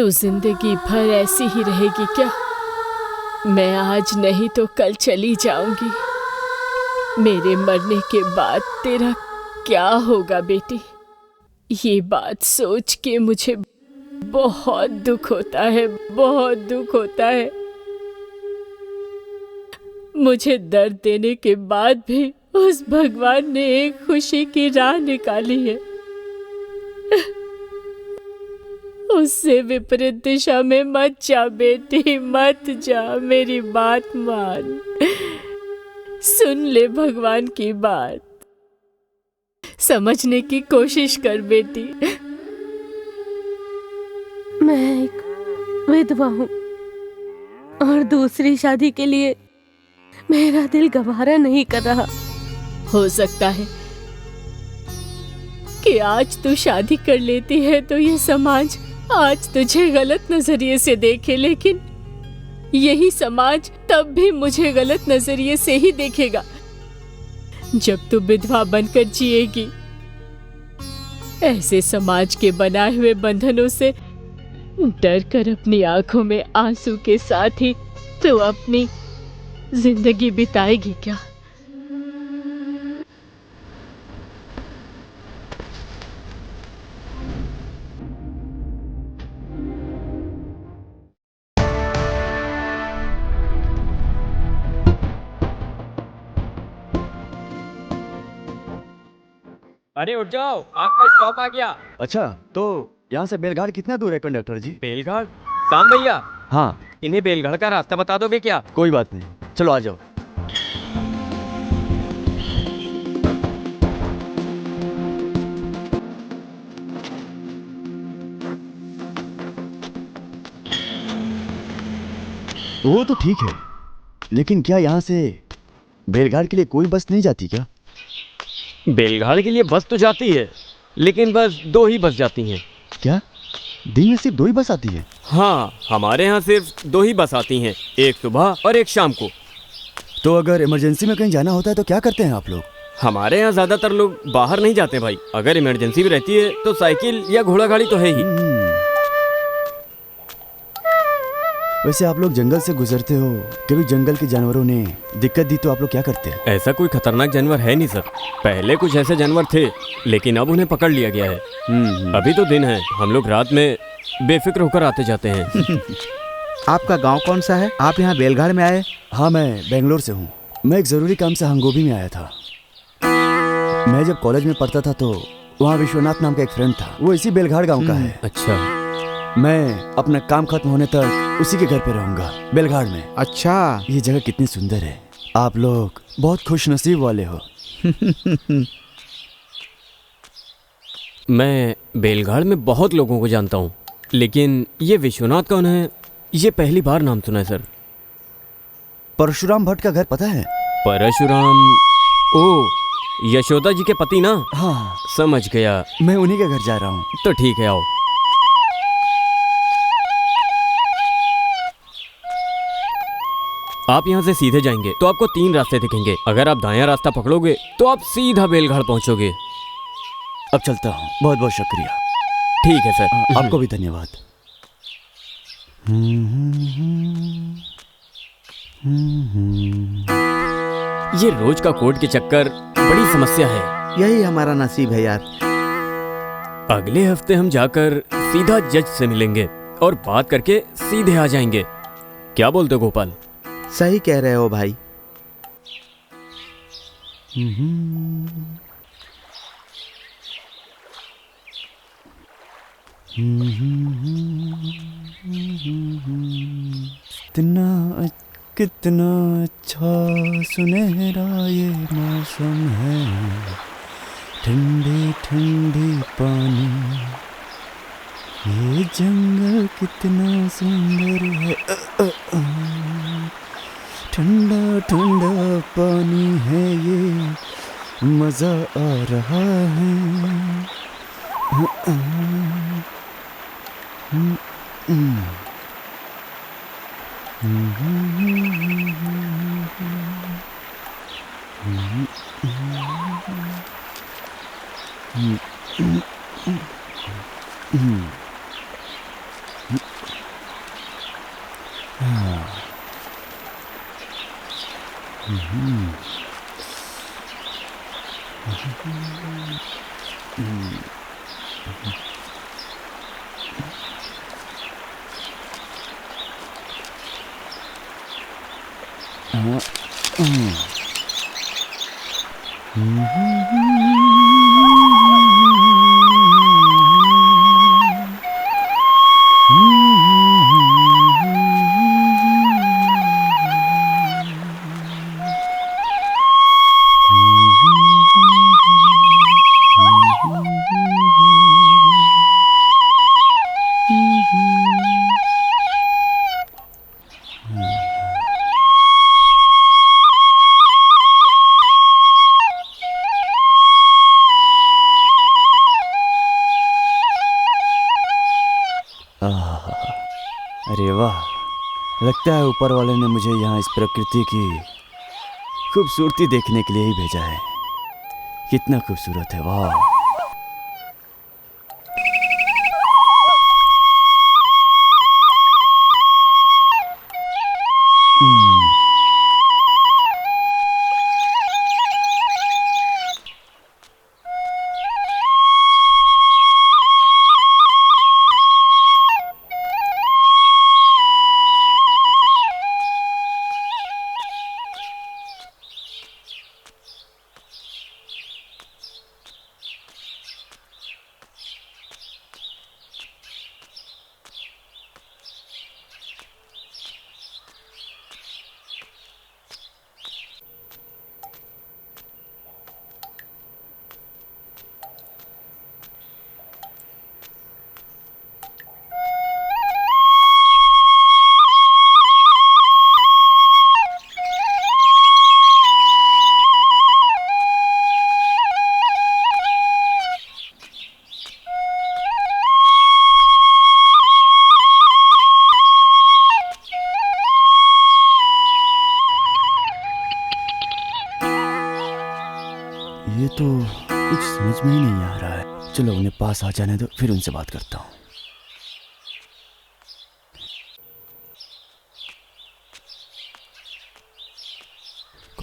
तू जिंदगी भर ऐसी ही रहेगी क्या? मैं आज नहीं तो कल चली जाऊंगी। मेरे मरने के बाद तेरा क्या होगा बेटी? ये बात सोच के मुझे बहुत दुख होता है, बहुत दुख होता है। मुझे दर्द देने के बाद भी उस भगवान ने एक खुशी की राह निकाली है। उससे विपरीत दिशा में मत जा बेटी, मत जा। मेरी बात मान, सुन ले भगवान की बात, समझने की कोशिश कर बेटी। मैं एक विधवा हूँ और दूसरी शादी के लिए मेरा दिल गवारा नहीं कर रहा। हो सकता है कि आज तू शादी कर लेती है तो ये समाज आज तुझे गलत नजरिए से देखे, लेकिन यही समाज तब भी मुझे गलत नजरिए से ही देखेगा जब तू विधवा बनकर जिएगी। ऐसे समाज के बनाए हुए बंधनों से डर कर अपनी आंखों में आंसू के साथ ही तू अपनी जिंदगी बिताएगी क्या? अरे उठ जाओ, आपका स्टॉप आ गया। अच्छा, तो यहाँ से बेलघाट कितना दूर है कंडक्टर जी? बेलघाट? शाम भैया, हाँ, इन्हें बेलघाट का रास्ता बता दोगे क्या? कोई बात नहीं, चलो आ जाओ। वो तो ठीक है, लेकिन क्या यहाँ से बेलघाट के लिए कोई बस नहीं जाती क्या? बेलघाट के लिए बस तो जाती है, लेकिन बस 2 ही बस जाती हैं। क्या दिन में सिर्फ 2 ही बस आती है? हाँ, हमारे यहाँ सिर्फ 2 ही बस आती हैं, एक सुबह और एक शाम को। तो अगर इमरजेंसी में कहीं जाना होता है तो क्या करते हैं आप लोग? हमारे यहाँ ज्यादातर लोग बाहर नहीं जाते भाई। अगर इमरजेंसी भी रहती है तो साइकिल या घोड़ा गाड़ी तो है ही। वैसे आप लोग जंगल से गुजरते हो, कभी जंगल के जानवरों ने दिक्कत दी तो आप लोग क्या करते हैं? ऐसा कोई खतरनाक जानवर है नहीं सर। पहले कुछ ऐसे जानवर थे, लेकिन अब उन्हें पकड़ लिया गया है। अभी तो दिन है, हम लोग रात में बेफिक्र होकर आते जाते हैं। आपका गांव कौन सा है? आप यहाँ बेलघाट में आए? हाँ, मैं बेंगलोर से हूँ। मैं एक ज़रूरी काम से हंगोबी में आया था। मैं जब कॉलेज में पढ़ता था तो वहाँ विश्वनाथ नाम का एक फ्रेंड था, वो इसी बेलघाट गाँव का है। अच्छा, मैं अपना काम खत्म होने तक उसी के घर पे रहूंगा, बेलघाट में। अच्छा, ये जगह कितनी सुंदर है। आप लोग बहुत खुशनसीब वाले हो। मैं बेलघाट में बहुत लोगों को जानता हूँ, लेकिन ये विश्वनाथ कौन है, ये पहली बार नाम सुना है सर। परशुराम भट्ट का घर पता है? परशुराम? ओ, यशोदा जी के पति ना? हाँ, समझ गया। मैं उन्हीं के घर जा रहा हूँ। तो ठीक है, आओ। आप यहाँ से सीधे जाएंगे तो आपको 3 रास्ते दिखेंगे। अगर आप दायां रास्ता पकड़ोगे तो आप सीधा बेलघाट पहुँचोगे। अब चलता हूँ, बहुत बहुत शुक्रिया। ठीक है सर। आपको भी धन्यवाद। ये रोज का कोर्ट के चक्कर बड़ी समस्या है। यही हमारा नसीब है यार। अगले हफ्ते हम जाकर सीधा जज से मिलेंगे और बात करके सीधे आ जाएंगे। क्या बोलते हो गोपाल? सही कह रहे हो भाई। कितना अच्छा सुनहरा ये मौसम है, ठंडी ठंडी पानी, ये जंगल कितना सुंदर है। ठंडा ठंडा पानी है ये, मजा आ रहा है। अरे वाह, लगता है ऊपर वाले ने मुझे यहाँ इस प्रकृति की खूबसूरती देखने के लिए ही भेजा है। कितना खूबसूरत है, वाह। ये तो कुछ समझ में ही नहीं आ रहा है। चलो उन्हें पास आ जाने दो, फिर उनसे बात करता हूँ।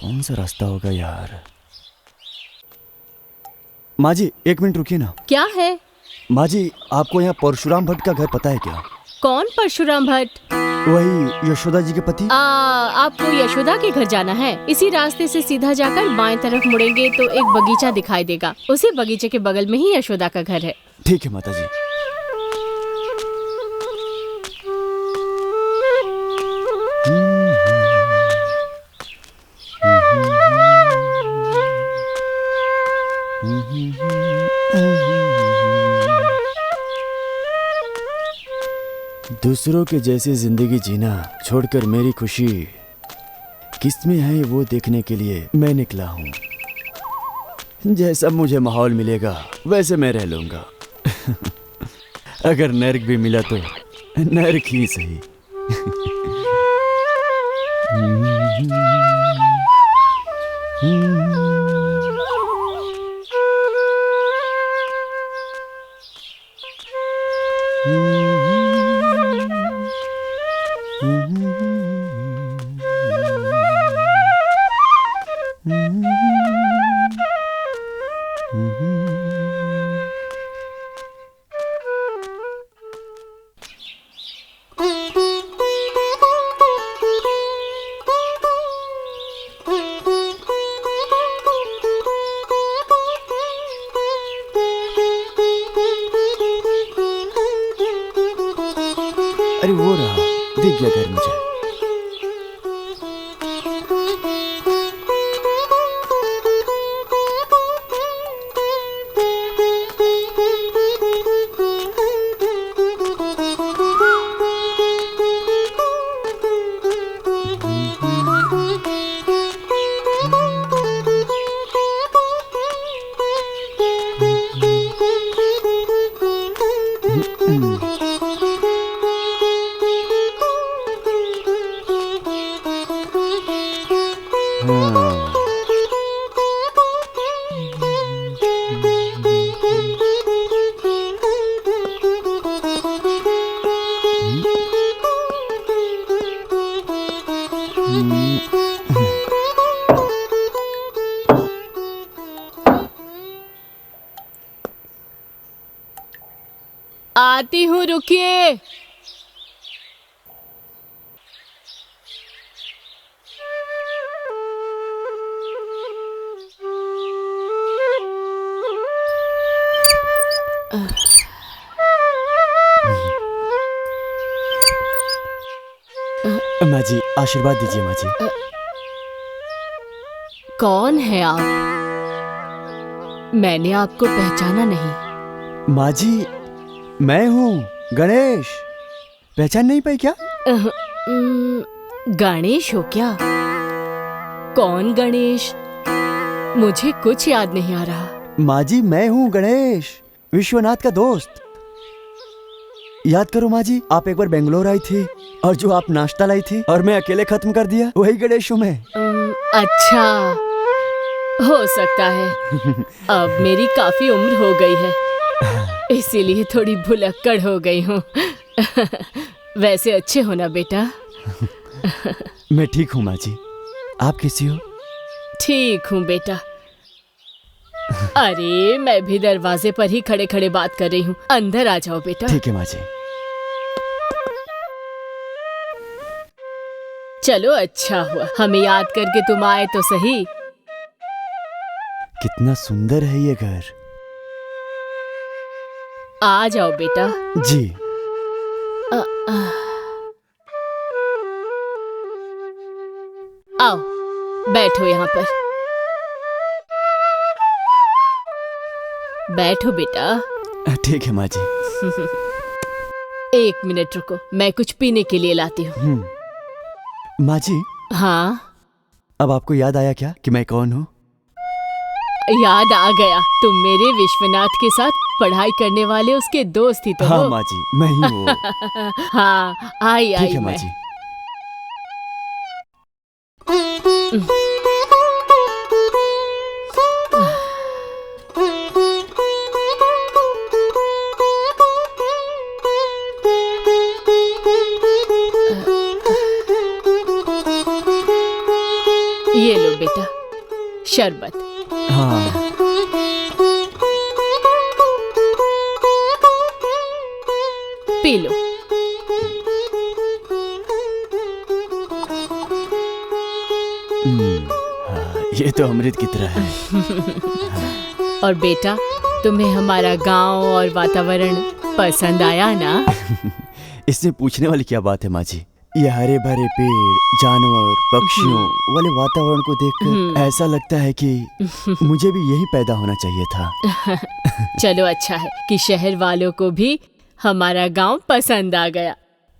कौन सा रास्ता होगा यार? माँ जी, 1 मिनट रुकिए ना। क्या है? माँ जी, आपको यहाँ परशुराम भट्ट का घर पता है क्या? कौन परशुराम भट्ट? वही यशोदा जी के पति। आपको यशोदा के घर जाना है? इसी रास्ते से सीधा जाकर बाएं तरफ मुड़ेंगे तो एक बगीचा दिखाई देगा। उसी बगीचे के बगल में ही यशोदा का घर है। ठीक है माता जी। दूसरों के जैसे जिंदगी जीना छोड़कर मेरी खुशी किसमें है वो देखने के लिए मैं निकला हूँ। जैसा मुझे माहौल मिलेगा वैसे मैं रह लूंगा। अगर नर्क भी मिला तो नर्क ही सही। अरे वो रहा, दिख गया घर मुझे। आती हूँ, रुकिए। माँ जी आशीर्वाद दीजिए माँ जी। कौन है आप? मैंने आपको पहचाना नहीं। माँ जी मैं हूँ गणेश, पहचान नहीं पाई क्या? गणेश हो क्या? कौन गणेश? मुझे कुछ याद नहीं आ रहा। माँ जी मैं हूँ गणेश, विश्वनाथ का दोस्त। याद करो माँ जी, आप एक बार बेंगलोर आई थी और जो आप नाश्ता लाई थी और मैं अकेले खत्म कर दिया, वही गणेश हूँ मैं। अच्छा, हो सकता है। अब मेरी काफी उम्र हो गई है, इसीलिए थोड़ी भुलक्कड़ हो गई हूँ। वैसे अच्छे हो ना बेटा? मैं ठीक हूँ माँ जी, आप कैसी हो? ठीक हूँ बेटा। अरे मैं भी दरवाजे पर ही खड़े खड़े बात कर रही हूँ, अंदर आ जाओ बेटा। ठीक है माँ जी। चलो अच्छा हुआ, हमें याद करके तुम आए तो सही। कितना सुंदर है ये घर। आ जाओ बेटा। जी। आओ बैठो यहाँ पर। बैठो बेटा। ठीक है माँ जी। एक मिनट रुको, मैं कुछ पीने के लिए लाती हूँ। माँ जी हाँ, अब आपको याद आया क्या कि मैं कौन हूँ? याद आ गया। तुम मेरे विश्वनाथ के साथ पढ़ाई करने वाले उसके दोस्त ही तो हाँ हो। माँ जी मैं ही हूँ। हाँ, आई ठीक आई है माँ मैं। जी। ये लो बेटा शरबत। हाँ पी लो। हाँ, ये तो अमृत की तरह है। और बेटा, तुम्हें हमारा गांव और वातावरण पसंद आया ना? इसमें पूछने वाली क्या बात है माँ जी। ये हरे भरे पेड़, जानवर, पक्षियों वाले वातावरण को देखकर ऐसा लगता है कि मुझे भी यही पैदा होना चाहिए था। चलो अच्छा है कि शहर वालों को भी हमारा गांव पसंद आ गया,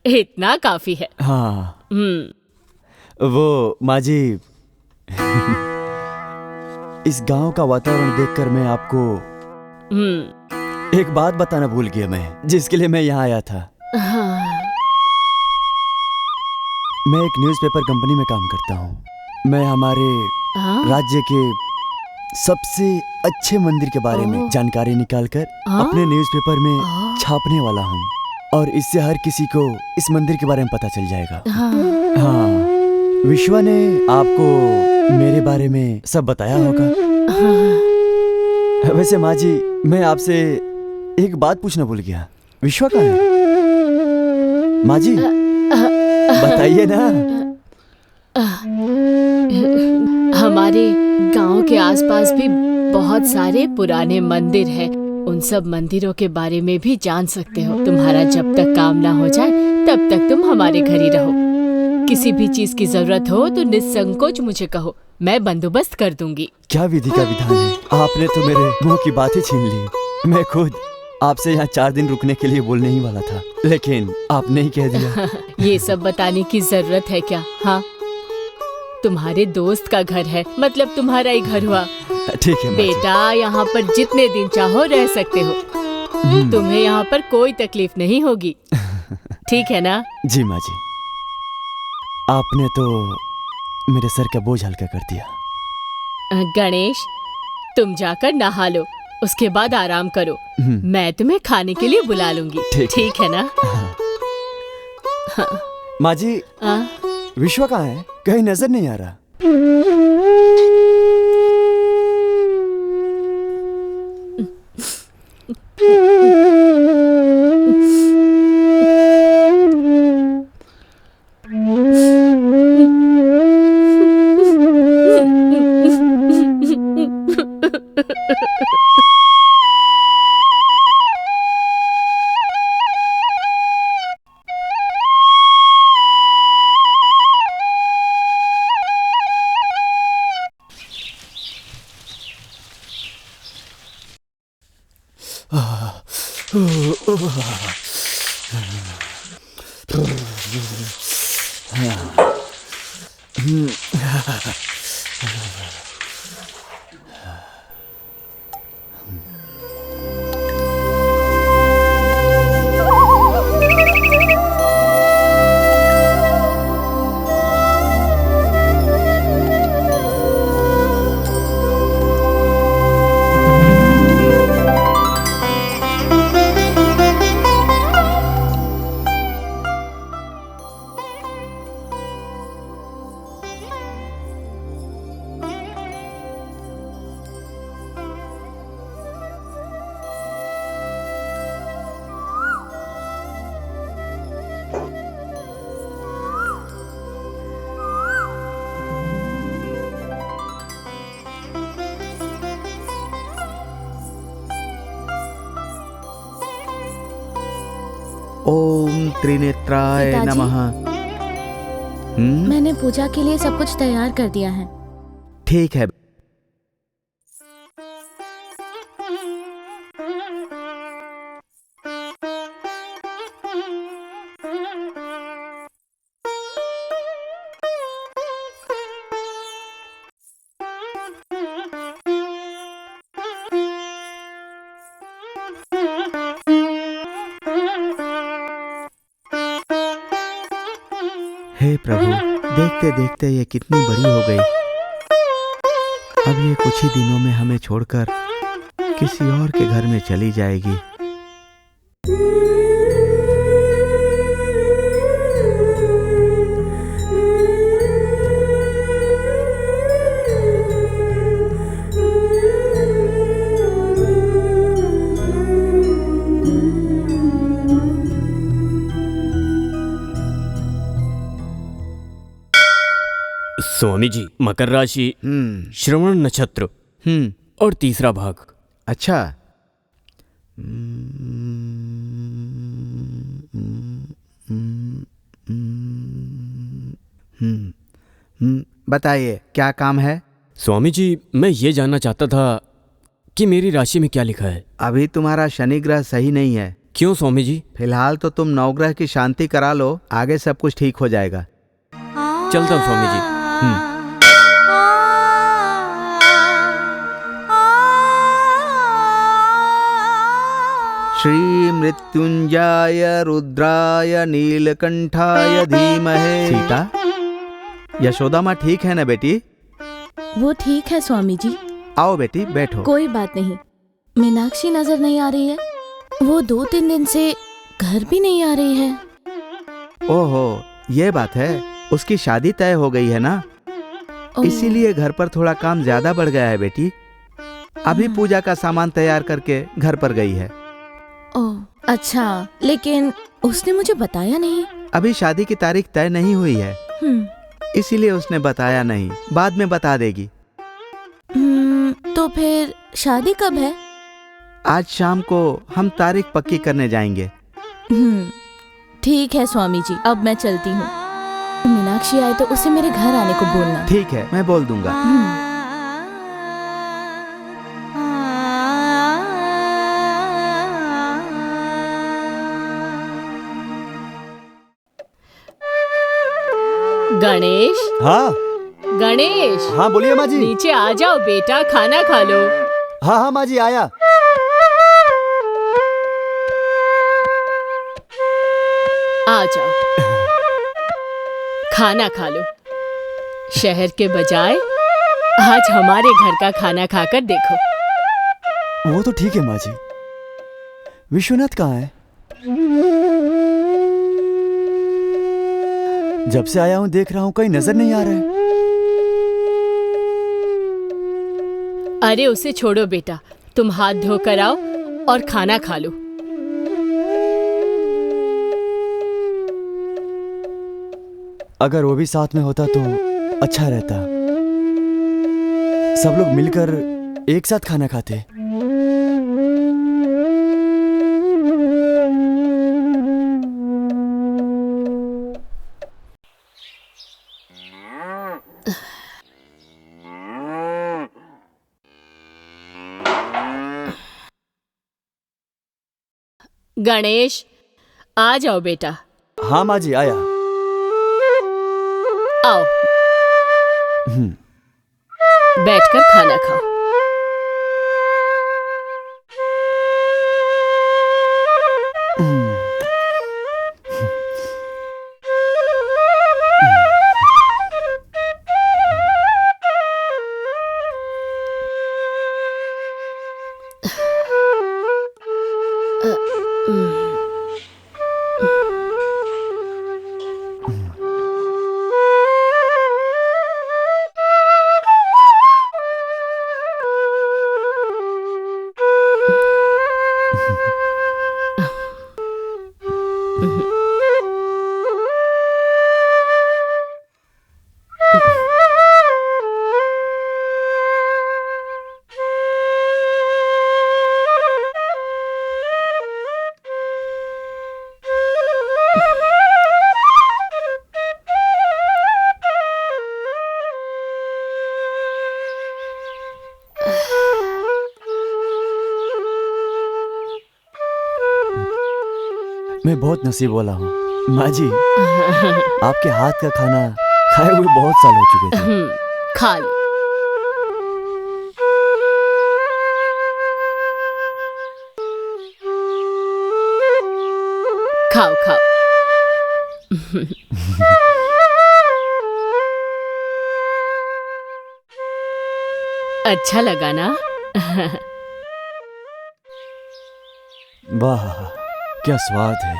इतना काफी है। हाँ वो माँ जी इस गांव का वातावरण देखकर मैं आपको एक बात बताना भूल गया मैं, जिसके लिए मैं यहाँ आया था। हाँ। मैं एक न्यूज़पेपर कंपनी में काम करता हूँ। मैं हमारे हाँ? राज्य के सबसे अच्छे मंदिर के बारे में जानकारी निकालकर हाँ? अपने न्यूज़पेपर में छापने वाला हूँ और इससे हर किसी को इस मंदिर के बारे में पता चल जाएगा। हाँ। हाँ, विश्वा ने आपको मेरे बारे में सब बताया होगा। वैसे माँ जी मैं आपसे एक बात पूछना भूल गया, विश्वा कहाँ है? माँ जी बताइए ना। हमारे गांव के आसपास भी बहुत सारे पुराने मंदिर हैं। उन सब मंदिरों के बारे में भी जान सकते हो। तुम्हारा जब तक काम ना हो जाए तब तक तुम हमारे घर ही रहो। किसी भी चीज की जरूरत हो तो निसंकोच मुझे कहो, मैं बंदोबस्त कर दूंगी। क्या विधि का विधान है, आपने तो मेरे मुंह की बात ही छीन ली। मैं खुद आपसे यहाँ 4 दिन रुकने के लिए बोलने ही वाला था, लेकिन आपने ही कह दिया। ये सब बताने की जरूरत है क्या? हाँ, तुम्हारे दोस्त का घर है, मतलब तुम्हारा ही घर हुआ। ठीक है माँ जी। बेटा यहाँ पर जितने दिन चाहो रह सकते हो, तुम्हें यहाँ पर कोई तकलीफ नहीं होगी, ठीक है ना? जी माँ जी, आपने तो मेरे सर का बोझ हल्का कर दिया। गणेश, तुम जाकर नहा लो, उसके बाद आराम करो। मैं तुम्हें खाने के लिए बुला लूंगी, ठीक है ना? माँ जी विश्वा कहाँ है? कहीं नजर नहीं आ रहा। ओम त्रिनेत्राय पिताजी? नमः। मैंने पूजा के लिए सब कुछ तैयार कर दिया है। ठीक है। हे प्रभु, देखते देखते ये कितनी बड़ी हो गई। अब ये कुछ ही दिनों में हमें छोड़कर किसी और के घर में चली जाएगी। स्वामी जी, मकर राशि, श्रवण नक्षत्र और तीसरा भाग। अच्छा। बताइए क्या काम है? स्वामी जी, मैं ये जानना चाहता था कि मेरी राशि में क्या लिखा है। अभी तुम्हारा शनि ग्रह सही नहीं है। क्यों स्वामी जी? फिलहाल तो तुम नवग्रह की शांति करा लो, आगे सब कुछ ठीक हो जाएगा। चलता हूँ स्वामी जी। श्री मृत्युंजय रुद्राय नीलकंठाय धीमहि। सीता, यशोदा माँ ठीक है ना बेटी? वो ठीक है स्वामी जी। आओ बेटी, बैठो। कोई बात नहीं। मीनाक्षी नजर नहीं आ रही है। वो 2-3 दिन से घर भी नहीं आ रही है। ओहो, ये बात है। उसकी शादी तय हो गई है ना, इसीलिए घर पर थोड़ा काम ज्यादा बढ़ गया है बेटी। अभी पूजा का सामान तैयार करके घर पर गई है। ओह अच्छा, लेकिन उसने मुझे बताया नहीं। अभी शादी की तारीख तय नहीं हुई है, इसीलिए उसने बताया नहीं। बाद में बता देगी। तो फिर शादी कब है? आज शाम को हम तारीख पक्की करने जाएंगे। ठीक है स्वामी जी, अब मैं चलती हूँ। मीनाक्षी आए तो उसे मेरे घर आने को बोलना। ठीक है, मैं बोल दूंगा। गणेश, हाँ गणेश, हाँ, बोलिए माँ जी। नीचे आ जाओ बेटा, खाना खा लो। हाँ हाँ माँ जी, आया। आ जाओ, खाना खा लो। शहर के बजाय आज हमारे घर का खाना खाकर देखो। वो तो ठीक है माँ जी। विश्वनाथ कहाँ है? जब से आया हूं देख रहा हूं, कहीं नजर नहीं आ रहा है। अरे उसे छोड़ो बेटा, तुम हाथ धोकर आओ और खाना खा लो। अगर वो भी साथ में होता तो अच्छा रहता। सब लोग मिलकर एक साथ खाना खाते। गणेश, आ जाओ बेटा। हाँ माँ जी, आया। आओ, बैठकर खाना खाओ। मैं बहुत नसीब वाला हूँ माँ जी। आपके हाथ का खाना खाए हुए बहुत साल हो चुके थे। खा लो। खाओ खाओ। अच्छा लगा ना? वाह, क्या स्वाद है।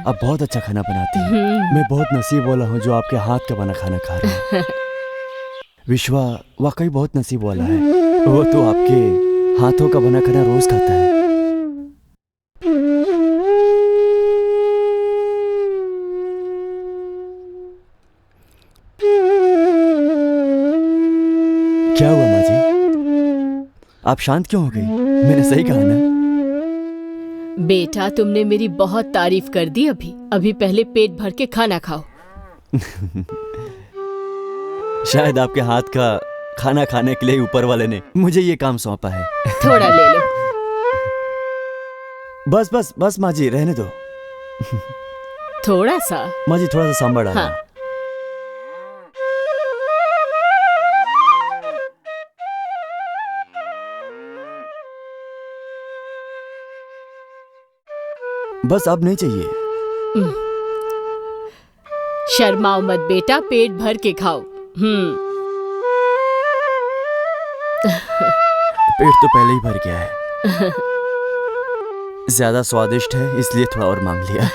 आप बहुत अच्छा खाना बनाती हैं। मैं बहुत नसीब वाला हूँ जो आपके हाथ का बना खाना खा रहा हूँ। विश्वा वाकई बहुत नसीब वाला है। वो तो आपके हाथों का बना खाना रोज खाता है। क्या हुआ माँ जी? आप शांत क्यों हो गई? मैंने सही कहा ना? बेटा, तुमने मेरी बहुत तारीफ कर दी। अभी पहले पेट भर के खाना खाओ। शायद आपके हाथ का खाना खाने के लिए ऊपर वाले ने मुझे ये काम सौंपा है। थोड़ा ले लो। बस बस बस माँ जी, रहने दो। थोड़ा सा। माँ जी, थोड़ा सा सांभर डालो। हाँ। बस अब नहीं चाहिए। शर्माओ मत बेटा, पेट भर के खाओ। पेट तो पहले ही भर गया है। ज्यादा स्वादिष्ट है इसलिए थोड़ा और मांग लिया।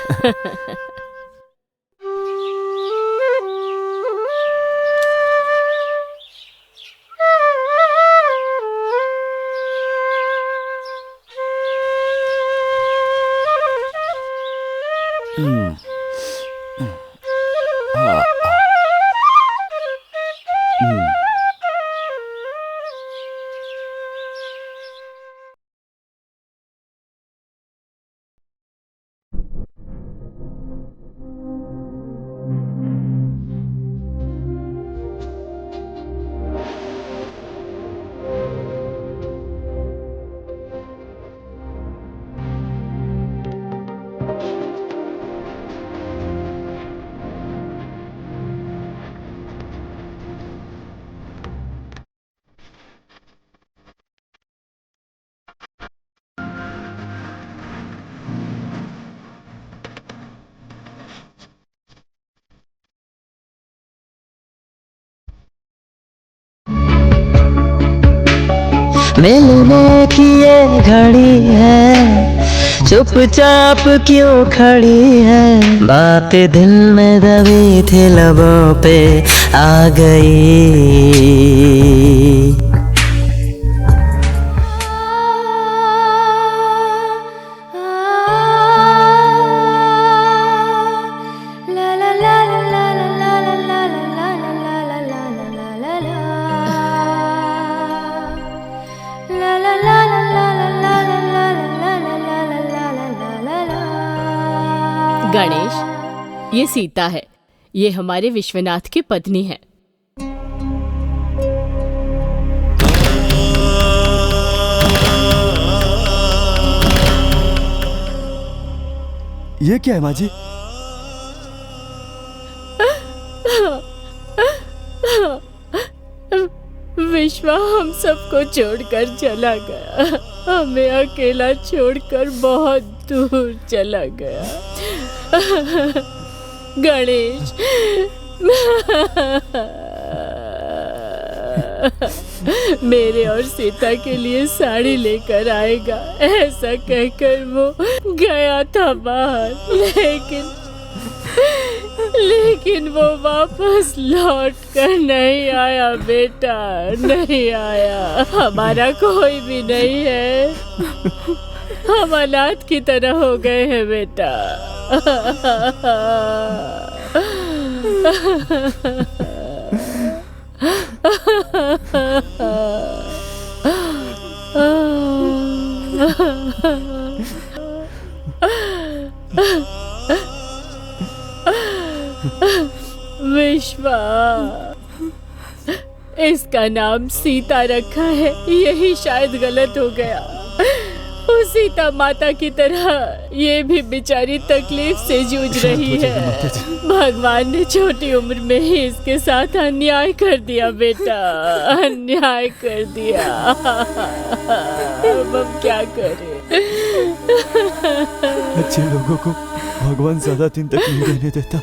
मिलने की ये घड़ी है, चुपचाप क्यों खड़ी है। बातें दिल में दबी थी लबों पे आ गई। गणेश, ये सीता है। ये हमारे विश्वनाथ की पत्नी है। ये क्या है माँ जी? विश्वा हम सबको छोड़कर चला गया, हमें अकेला छोड़कर बहुत दूर चला गया। गणेश, मेरे और सीता के लिए साड़ी लेकर आएगा, ऐसा कहकर वो गया था बाहर, लेकिन वो वापस लौट कर नहीं आया बेटा, नहीं आया। हमारा कोई भी नहीं है, हम अनाथ की तरह हो गए हैं बेटा। विश्वा, इसका नाम सीता रखा है, यही शायद गलत हो गया। वो सीता माता की तरह ये भी बेचारी तकलीफ से जूझ रही है। भगवान ने छोटी उम्र में ही इसके साथ अन्याय कर दिया बेटा, अन्याय कर दिया। अब हम क्या करें? अच्छे लोगों को भगवान ज्यादा दिन तक नहीं रहने देता।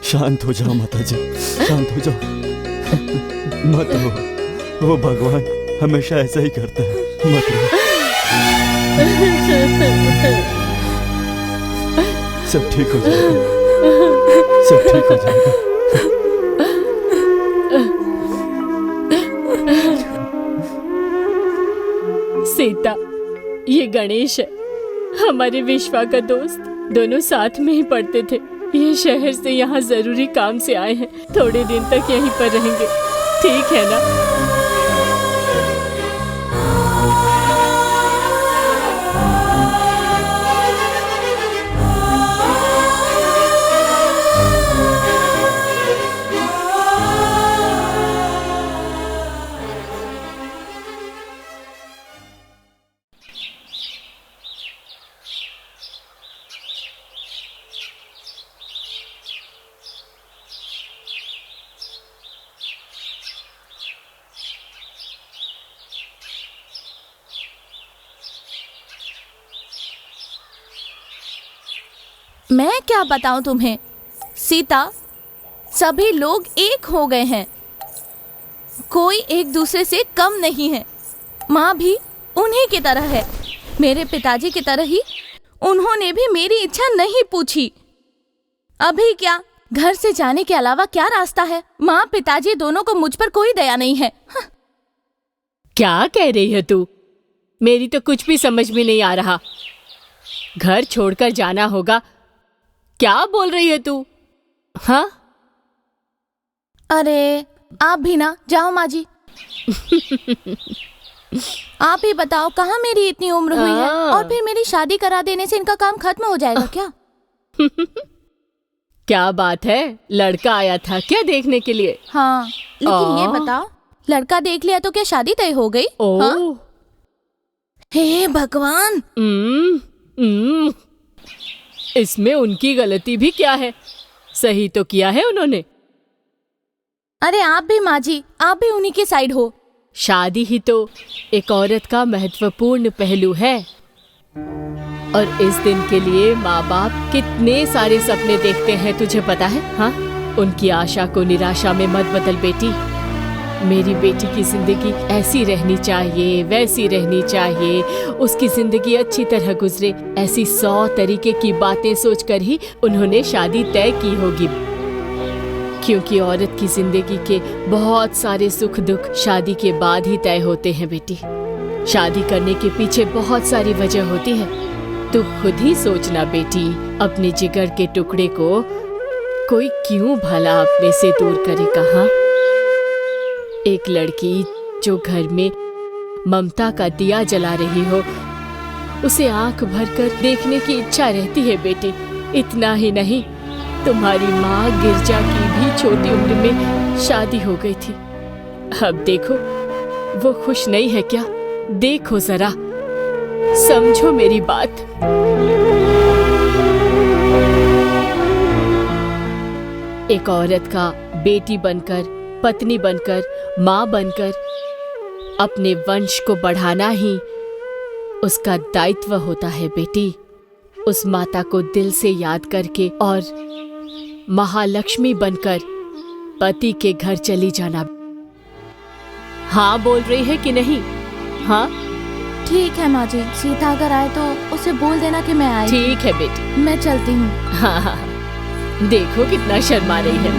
शांत हो जाओ माता जी, शांत हो जाओ। मत रो, वो भगवान हमेशा ऐसा ही करता है, मत रो। सब ठीक हो जाएगा, सब ठीक हो जाएगा। सीता, ये गणेश है, हमारे विश्वा का दोस्त। दोनों साथ में ही पढ़ते थे। ये शहर से यहाँ जरूरी काम से आए हैं, थोड़े दिन तक यहीं पर रहेंगे, ठीक है ना? मैं क्या बताऊं तुम्हें सीता, सभी लोग एक हो गए हैं, कोई एक दूसरे से कम नहीं है। माँ भी उन्हीं की तरह है, मेरे पिताजी की तरह ही उन्होंने भी मेरी इच्छा नहीं पूछी। अभी क्या, घर से जाने के अलावा क्या रास्ता है? माँ पिताजी दोनों को मुझ पर कोई दया नहीं है। क्या कह रही है तू? मेरी तो कुछ भी समझ में नहीं आ रहा। घर छोड़कर जाना होगा, क्या बोल रही है तू? हाँ? अरे आप भी ना जाओ माँ जी। आप ही बताओ, कहाँ मेरी इतनी उम्र हुई है और फिर मेरी शादी करा देने से इनका काम खत्म हो जाएगा क्या? क्या बात है, लड़का आया था क्या देखने के लिए? हाँ, लेकिन ये बताओ, लड़का देख लिया तो क्या शादी तय हो गई? हाँ? हे भगवान! इसमें उनकी गलती भी क्या है? सही तो किया है उन्होंने। अरे आप भी माँ जी, आप भी उन्हीं की साइड हो। शादी ही तो एक औरत का महत्वपूर्ण पहलू है, और इस दिन के लिए माँ बाप कितने सारे सपने देखते हैं, तुझे पता है? हाँ, उनकी आशा को निराशा में मत बदल बेटी। मेरी बेटी की जिंदगी ऐसी रहनी चाहिए, वैसी रहनी चाहिए, उसकी जिंदगी अच्छी तरह गुजरे, ऐसी 100 तरीके की बातें सोचकर ही उन्होंने शादी तय की होगी। क्योंकि औरत की जिंदगी के बहुत सारे सुख दुख शादी के बाद ही तय होते हैं बेटी। शादी करने के पीछे बहुत सारी वजह होती है। तू खुद ही सोचना बेटी, अपने जिगर के टुकड़े को कोई क्यों भला अपने से दूर करेगा? हाँ, एक लड़की जो घर में ममता का दिया जला रही हो, उसे आंख भरकर देखने की इच्छा रहती है बेटी। इतना ही नहीं, तुम्हारी माँ गिरजा की भी छोटी उम्र में शादी हो गई थी। अब देखो, वो खुश नहीं है क्या? देखो जरा, समझो मेरी बात। एक औरत का बेटी बनकर, पत्नी बनकर, माँ बनकर अपने वंश को बढ़ाना ही उसका दायित्व होता है बेटी। उस माता को दिल से याद करके और महालक्ष्मी बनकर पति के घर चली जाना। हाँ बोल रही है कि नहीं? हाँ ठीक है माँ जी, सीता अगर आए तो उसे बोल देना कि मैं आई। ठीक है बेटी। मैं चलती हूँ। हाँ हाँ हाँ। देखो कितना शर्मा रही है।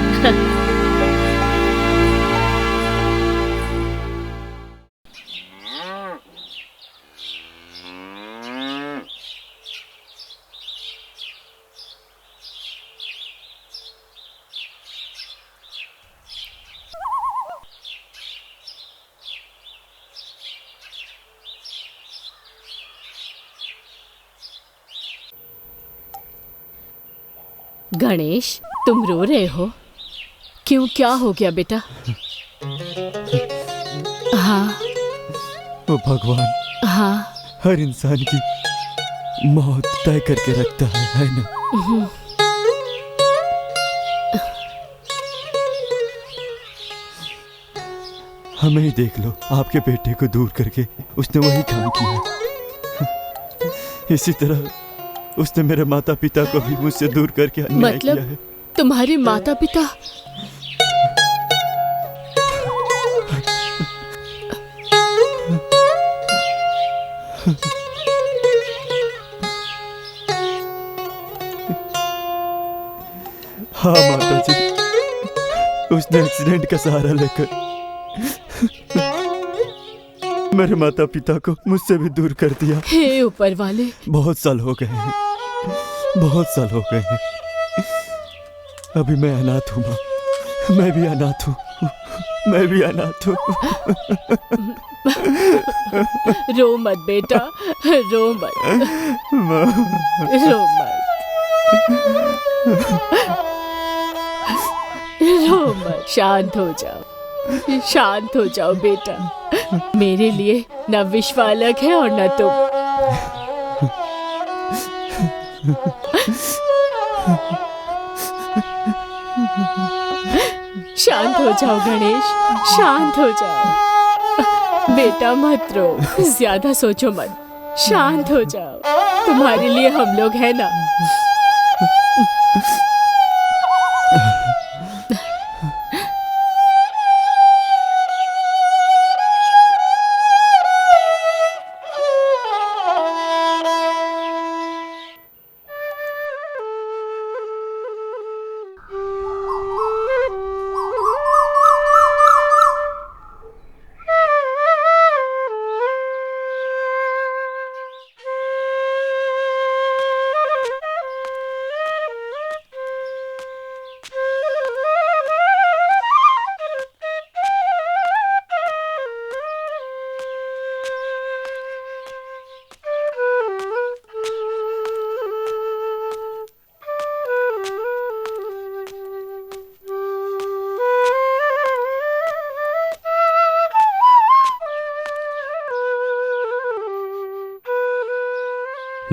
गणेश, तुम रो रहे हो क्यों? क्या हो गया बेटा? हाँ वो भगवान हाँ। हर इंसान की मौत तय करके रखता है ना? हमें ही देख लो, आपके बेटे को दूर करके उसने वही काम किया। इसी तरह उसने मेरे माता पिता को भी मुझसे दूर करके अन्याय किया है। तुम्हारे माता पिता? हाँ माता जी, उसने एक्सीडेंट का सहारा लेकर मेरे माता पिता को मुझसे भी दूर कर दिया। हे ऊपर वाले, बहुत साल हो गए हैं, बहुत साल हो गए हैं। अभी मैं अनाथ हूँ माँ, मैं भी अनाथ हूँ, मैं भी अनाथ हूँ। रो मत बेटा, रो मत, रो मत, रो मत। शांत हो जाओ, शांत हो जाओ बेटा। मेरे लिए न विश्व अलग है और न तुम। शांत हो जाओ गणेश, शांत हो जाओ बेटा। मत रो, ज्यादा सोचो मत, शांत हो जाओ। तुम्हारे लिए हम लोग हैं ना।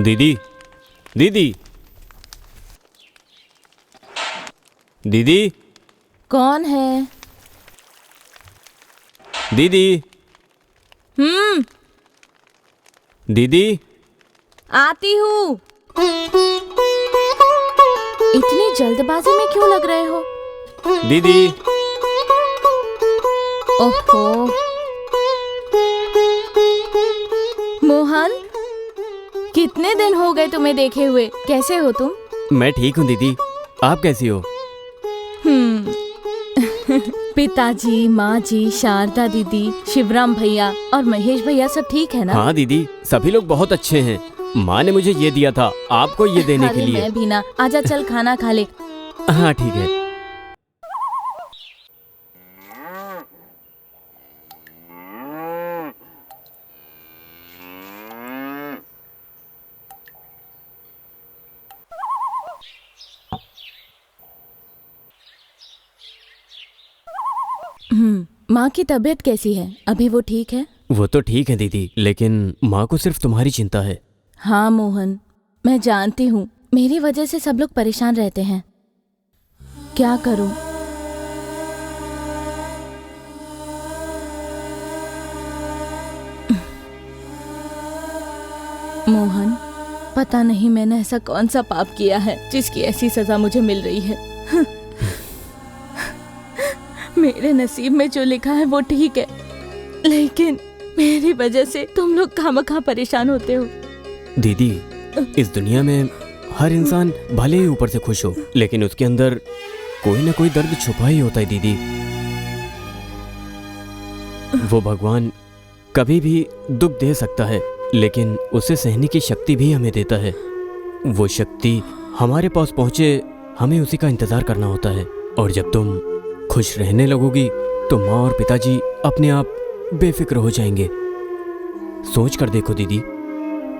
दीदी, दीदी, दीदी, कौन है? दीदी, दीदी, आती हूँ। इतनी जल्दबाजी में क्यों लग रहे हो? दीदी। ओहो, मोहन, कितने दिन हो गए तुम्हें देखे हुए। कैसे हो तुम? मैं ठीक हूँ दीदी, आप कैसी हो? पिताजी, माँ जी, शारदा दीदी, शिवराम भैया और महेश भैया सब ठीक है ना? हाँ दीदी, सभी लोग बहुत अच्छे हैं। माँ ने मुझे ये दिया था आपको ये देने के लिए। मैं भी ना। आजा चल खाना खा ले। हाँ ठीक है। माँ की तबीयत कैसी है? अभी वो ठीक है? वो तो ठीक है दीदी, लेकिन माँ को सिर्फ तुम्हारी चिंता है। हाँ मोहन, मैं जानती हूँ मेरी वजह से सब लोग परेशान रहते हैं। क्या करूँ? मोहन, पता नहीं मैंने ऐसा कौन सा पाप किया है जिसकी ऐसी सजा मुझे मिल रही है। मेरे नसीब में जो लिखा है वो ठीक है, लेकिन मेरी वजह से तुम लोग खामखा परेशान होते हो। दीदी, इस दुनिया में हर इंसान भले ही ऊपर से खुश हो, लेकिन उसके अंदर कोई ना कोई दर्द छुपा ही होता है दीदी। वो भगवान कभी भी दुख दे सकता है, लेकिन उसे सहने की शक्ति भी हमें देता है। वो शक्ति हमारे पास पहुंचे, हमें उसी का इंतजार करना होता है। और जब तुम खुश रहने लगोगी तो माँ और पिताजी अपने आप बेफिक्र हो जाएंगे। सोच कर देखो दीदी।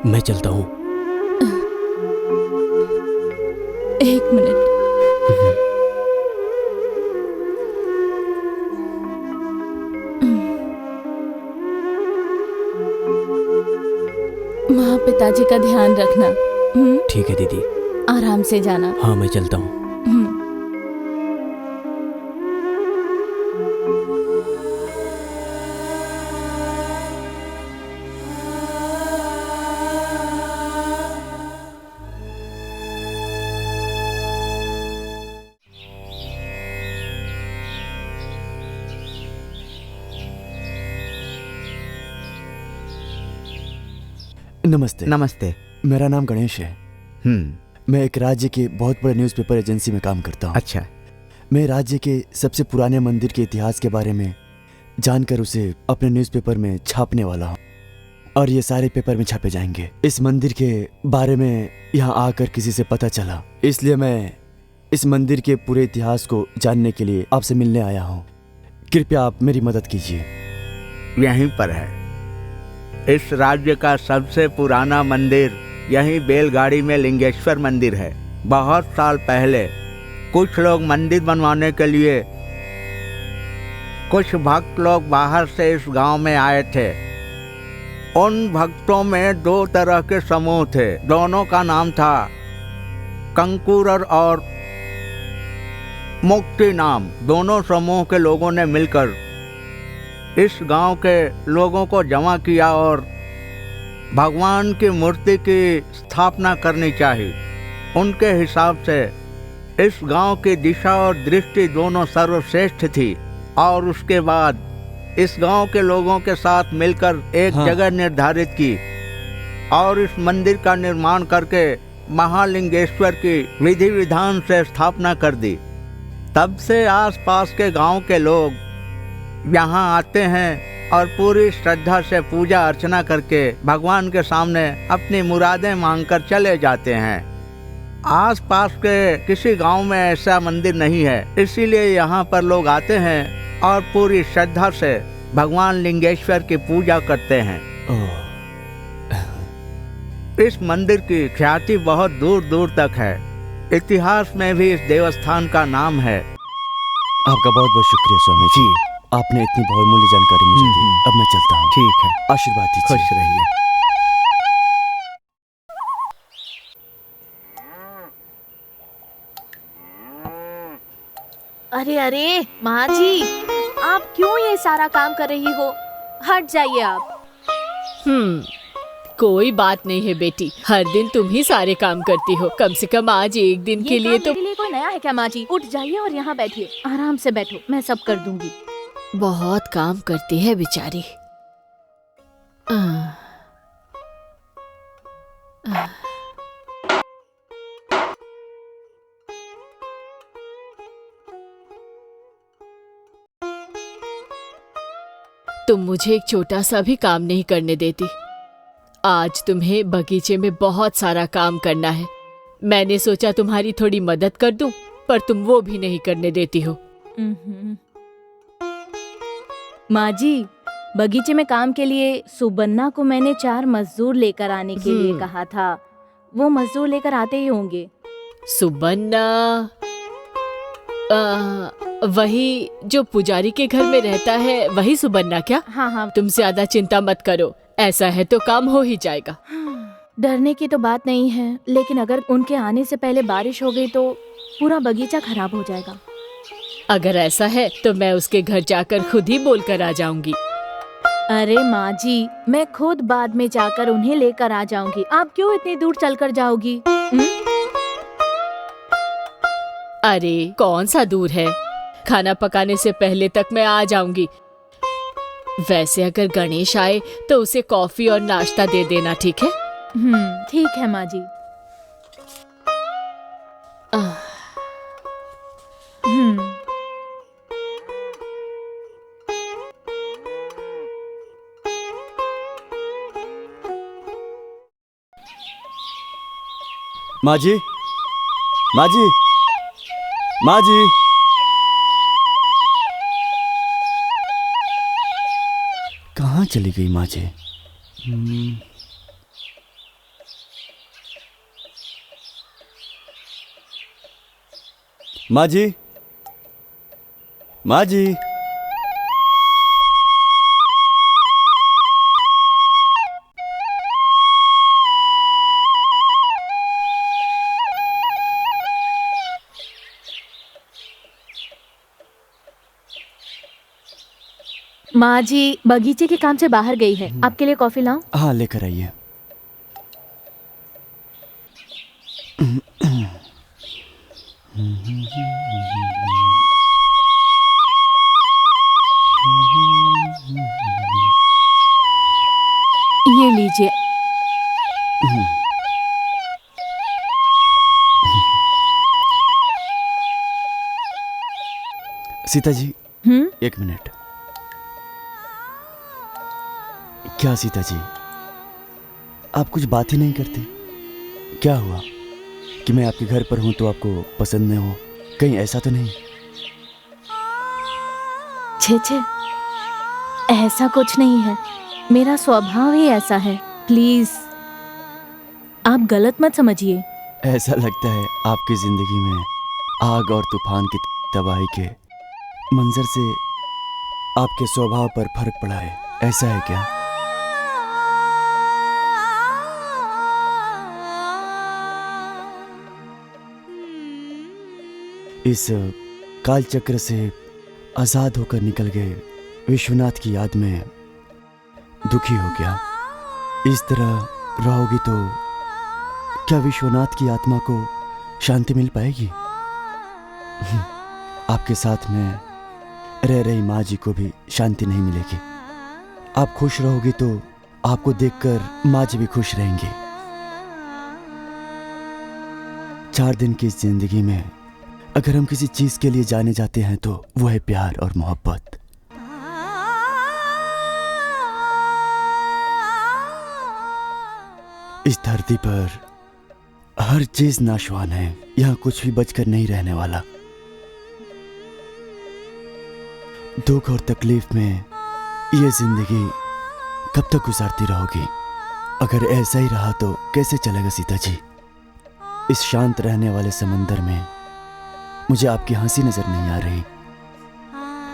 मैं चलता हूँ। एक मिनट। माँ पिताजी का ध्यान रखना। ठीक है दीदी। आराम से जाना। हाँ, मैं चलता हूँ। नमस्ते। नमस्ते। मेरा नाम गणेश है। मैं एक राज्य के बहुत बड़े न्यूज़पेपर एजेंसी में काम करता हूँ। अच्छा। मैं राज्य के सबसे पुराने मंदिर के इतिहास के बारे में जानकर उसे अपने न्यूज़पेपर में छापने वाला हूँ, और ये सारे पेपर में छापे जाएंगे। इस मंदिर के बारे में यहाँ आकर किसी से पता चला, इसलिए मैं इस मंदिर के पूरे इतिहास को जानने के लिए आपसे मिलने आया हूँ। कृपया आप मेरी मदद कीजिए। यहीं पर है। इस राज्य का सबसे पुराना मंदिर यहीं बैलगाड़ी में लिंगेश्वर मंदिर है। बहुत साल पहले कुछ लोग मंदिर बनवाने के लिए, कुछ भक्त लोग बाहर से इस गांव में आए थे। उन भक्तों में दो तरह के समूह थे। दोनों का नाम था कंकूरर और मुक्ति नाम। दोनों समूह के लोगों ने मिलकर इस गांव के लोगों को जमा किया और भगवान की मूर्ति की स्थापना करनी चाहिए। उनके हिसाब से इस गांव की दिशा और दृष्टि दोनों सर्वश्रेष्ठ थी। और उसके बाद इस गांव के लोगों के साथ मिलकर एक जगह निर्धारित की और इस मंदिर का निर्माण करके महालिंगेश्वर की विधि विधान से स्थापना कर दी। तब से आसपास के गांव के लोग यहाँ आते हैं और पूरी श्रद्धा से पूजा अर्चना करके भगवान के सामने अपनी मुरादें मांगकर चले जाते हैं। आसपास के किसी गांव में ऐसा मंदिर नहीं है, इसीलिए यहाँ पर लोग आते हैं और पूरी श्रद्धा से भगवान लिंगेश्वर की पूजा करते हैं। इस मंदिर की ख्याति बहुत दूर दूर तक है। इतिहास में भी इस देवस्थान का नाम है। आपका बहुत बहुत शुक्रिया स्वामी जी, आपने इतनी बहुमूल्य जानकारी मुझे दी। अब मैं चलता हूँ। ठीक है, आशीर्वाद दीजिए। खुश रहिए। अरे अरे माँ जी, आप क्यों ये सारा काम कर रही हो? हट जाइए आप। कोई बात नहीं है बेटी, हर दिन तुम ही सारे काम करती हो, कम से कम आज एक दिन के लिए तो। मेरे लिए कोई नया है क्या माँ जी? उठ जाइए और यहाँ बैठिए, आराम से बैठो, मैं सब कर दूंगी। बहुत काम करती है बेचारी। तुम मुझे एक छोटा सा भी काम नहीं करने देती। आज तुम्हें बगीचे में बहुत सारा काम करना है। मैंने सोचा तुम्हारी थोड़ी मदद कर दूं, पर तुम वो भी नहीं करने देती हो। माँ जी, बगीचे में काम के लिए सुबन्ना को मैंने 4 मजदूर लेकर आने के लिए कहा था। वो मजदूर लेकर आते ही होंगे। सुबन्ना, वही जो पुजारी के घर में रहता है, वही सुबन्ना क्या? हाँ हाँ। तुम ज्यादा चिंता मत करो, ऐसा है तो काम हो ही जाएगा। डरने की तो बात नहीं है, लेकिन अगर उनके आने से पहले बारिश हो गई तो पूरा बगीचा खराब हो जाएगा। अगर ऐसा है तो मैं उसके घर जाकर खुद ही बोल कर आ जाऊंगी। अरे माँ जी, मैं खुद बाद में जाकर उन्हें लेकर आ जाऊंगी। आप क्यों इतनी दूर चलकर जाओगी? अरे कौन सा दूर है, खाना पकाने से पहले तक मैं आ जाऊंगी। वैसे अगर गणेश आए तो उसे कॉफी और नाश्ता दे देना, ठीक है? ठीक है माँ जी। माँ जी, माँ जी, माँ जी। कहाँ चली गई माँ जी? माँ जी, माँ जी। माँ जी बगीचे के काम से बाहर गई है, आपके लिए कॉफी लाऊं? हाँ, लेकर आइए। ये लीजिए। सीता जी, एक मिनट। क्या सीता जी, आप कुछ बात ही नहीं करती? क्या हुआ कि मैं आपके घर पर हूं तो आपको पसंद नहीं हो? कहीं ऐसा तो नहीं? छे, ऐसा कुछ नहीं है, मेरा स्वभाव ही ऐसा है। प्लीज आप गलत मत समझिए। ऐसा लगता है आपकी जिंदगी में आग और तूफान की तबाही के मंजर से आपके स्वभाव पर फर्क पड़ा है, ऐसा है क्या? इस काल चक्र से आजाद होकर निकल गए विश्वनाथ की याद में दुखी हो गया। इस तरह रहोगी तो क्या विश्वनाथ की आत्मा को शांति मिल पाएगी? आपके साथ में रह रही माँ जी को भी शांति नहीं मिलेगी। आप खुश रहोगी तो आपको देखकर माँ जी भी खुश रहेंगी। 4 दिन की इस जिंदगी में अगर हम किसी चीज के लिए जाने जाते हैं तो वो है प्यार और मोहब्बत। इस धरती पर हर चीज नाशवान है, यहाँ कुछ भी बचकर नहीं रहने वाला। दुख और तकलीफ में ये जिंदगी कब तक गुजारती रहोगी? अगर ऐसा ही रहा तो कैसे चलेगा सीता जी? इस शांत रहने वाले समंदर में मुझे आपकी हंसी नजर नहीं आ रही।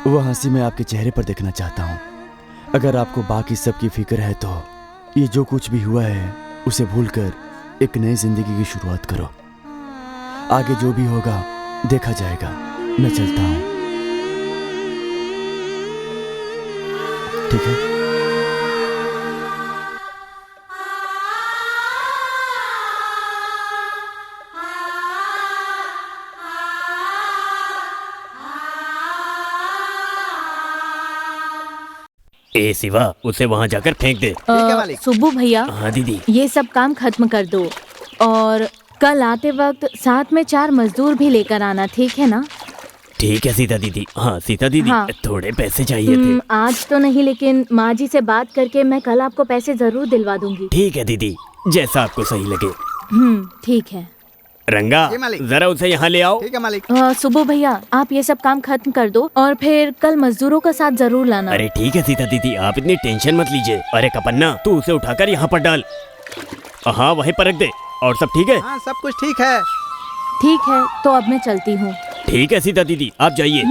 वो हंसी मैं आपके चेहरे पर देखना चाहता हूँ। अगर आपको बाकी सब की फिक्र है तो ये जो कुछ भी हुआ है उसे भूलकर एक नई जिंदगी की शुरुआत करो। आगे जो भी होगा देखा जाएगा। मैं चलता हूँ, ठीक है? ए शिवा, उसे वहाँ जाकर फेंक दे। सुब्बू भैया, हाँ दीदी। ये सब काम खत्म कर दो और कल आते वक्त साथ में 4 मजदूर भी लेकर आना, ठीक है ना? ठीक है सीता दीदी। हाँ सीता दीदी, हाँ। थोड़े पैसे चाहिए थे। आज तो नहीं, लेकिन माँ जी से बात करके मैं कल आपको पैसे जरूर दिलवा दूंगी। ठीक है दीदी, जैसा आपको सही लगे। ठीक है। रंगा, जरा उसे यहाँ ले आओ। ठीक है मालिक। सुब्बू भैया, आप ये सब काम खत्म कर दो और फिर कल मजदूरों का साथ जरूर लाना। अरे ठीक है सीता दीदी, आप इतनी टेंशन मत लीजिए। अरे कपन्ना, तू उसे उठाकर यहाँ पर डाल। हाँ, वहीं पर रख दे। और सब ठीक है? हाँ, सब कुछ ठीक है। ठीक है, तो अब मैं चलती हूँ। ठीक है सीता दीदी, आप जाइए।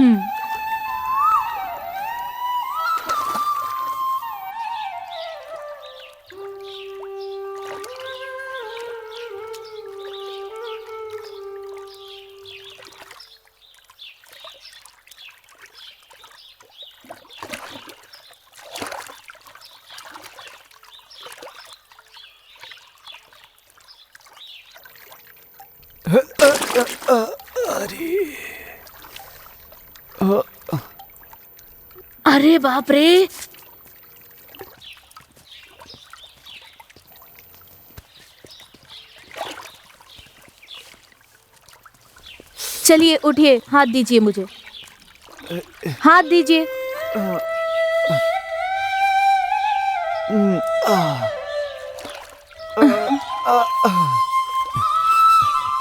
अरे बाप रे, चलिए उठिए, हाथ दीजिए मुझे, हाथ दीजिए।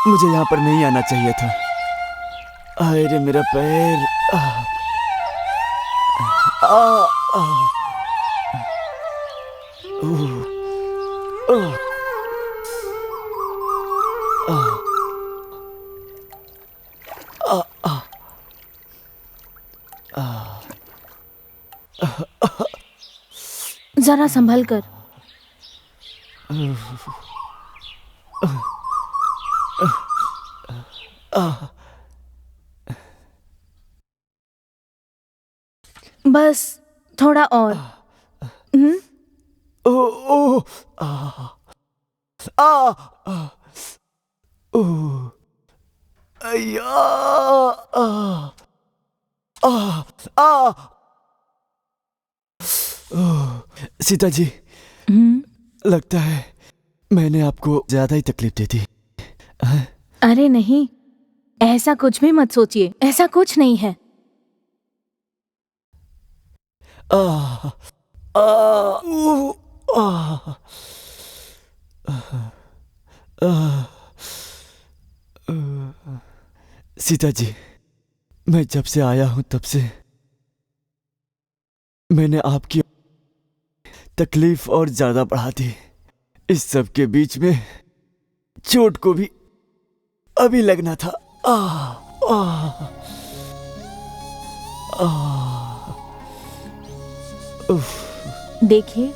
मुझे यहाँ पर नहीं आना चाहिए था। आए रे मेरा पैर। जरा संभल कर। बस थोड़ा और। ओ ओ आ आ ओ अय्या आ आ आ सीता जी, लगता है मैंने आपको ज्यादा ही तकलीफ दे दी। अरे नहीं, ऐसा कुछ भी मत सोचिए, ऐसा कुछ नहीं है। आ आ ऊ, आ सीता जी, मैं जब से आया हूं तब से मैंने आपकी तकलीफ और ज्यादा बढ़ा दी। इस सब के बीच में चोट को भी अभी लगना था। आ आ आ देखिए,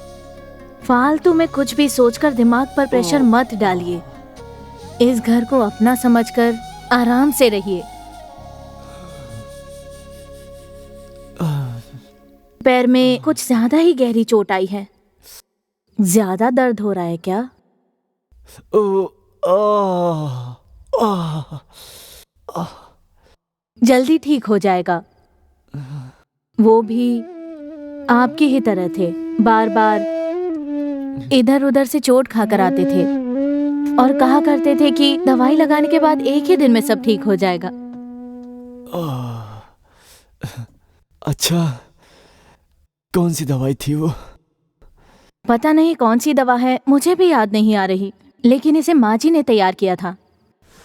फालतू में कुछ भी सोचकर दिमाग पर प्रेशर मत डालिए। इस घर को अपना समझकर आराम से रहिए। पैर में कुछ ज्यादा ही गहरी चोट आई है। ज्यादा दर्द हो रहा है क्या? ओ आ आ जल्दी ठीक हो जाएगा। वो भी आपकी ही तरह थे, बार बार इधर उधर से चोट खाकर आते थे और कहा करते थे कि दवाई लगाने के बाद एक ही दिन में सब ठीक हो जाएगा। अच्छा, कौन सी दवाई थी वो? पता नहीं कौन सी दवा है, मुझे भी याद नहीं आ रही, लेकिन इसे माँ जी ने तैयार किया था।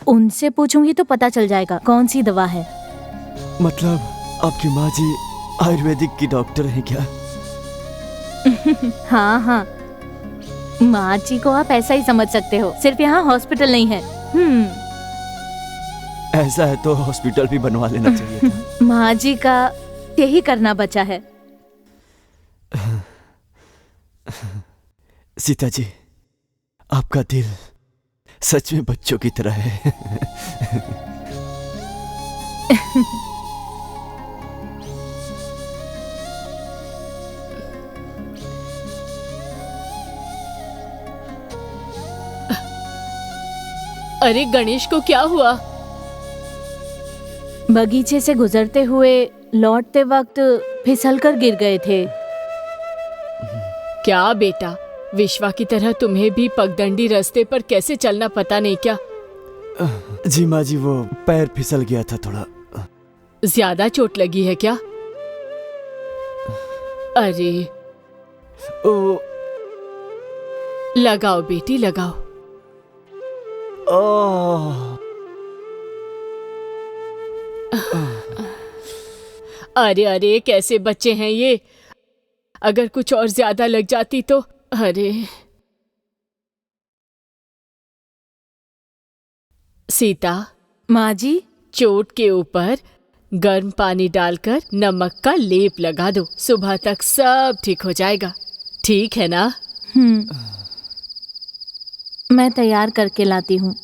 उनसे पूछूंगी तो पता चल जाएगा कौन सी दवा है। मतलब आपकी माँ जी आयुर्वेदिक की डॉक्टर हैं क्या? हाँ हाँ, माँ जी को आप ऐसा ही समझ सकते हो, सिर्फ यहाँ हॉस्पिटल नहीं है। ऐसा है तो हॉस्पिटल भी बनवा लेना चाहिए था। माँ जी का यही करना बचा है। सीता जी, आपका दिल सच में बच्चों की तरह है। अरे गणेश को क्या हुआ? बगीचे से गुजरते हुए लौटते वक्त फिसलकर गिर गए थे। क्या बेटा, विश्वा की तरह तुम्हें भी पगडंडी रास्ते पर कैसे चलना पता नहीं क्या? जी माँ जी, वो पैर फिसल गया था थोड़ा। ज्यादा चोट लगी है क्या? अरे ओ लगाओ बेटी, लगाओ। अरे अरे, कैसे बच्चे हैं ये? अगर कुछ और ज्यादा लग जाती तो। अरे सीता, माँ जी, चोट के ऊपर गर्म पानी डालकर नमक का लेप लगा दो। सुबह तक सब ठीक हो जाएगा। ठीक है ना? मैं तैयार करके लाती हूँ।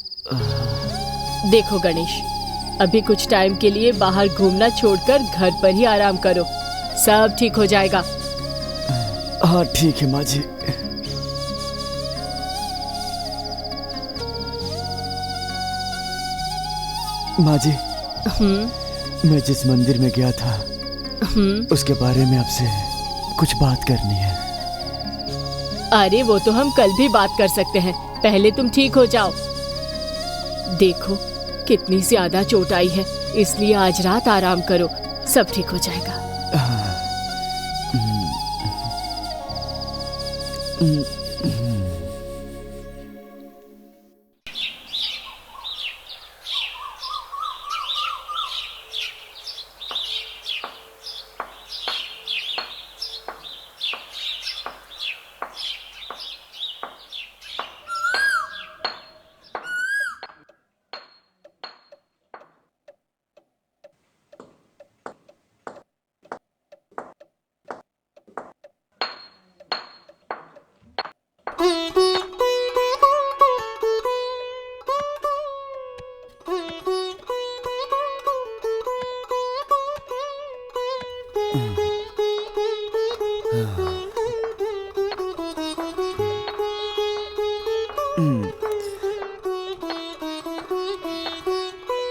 देखो गणेश, अभी कुछ टाइम के लिए बाहर घूमना छोड़कर घर पर ही आराम करो। सब ठीक हो जाएगा। हाँ ठीक है माँ जी। माँ जी, मैं जिस मंदिर में गया था उसके बारे में आपसे कुछ बात करनी है। अरे वो तो हम कल भी बात कर सकते हैं, पहले तुम ठीक हो जाओ। देखो कितनी ज्यादा चोट आई है, इसलिए आज रात आराम करो, सब ठीक हो जाएगा।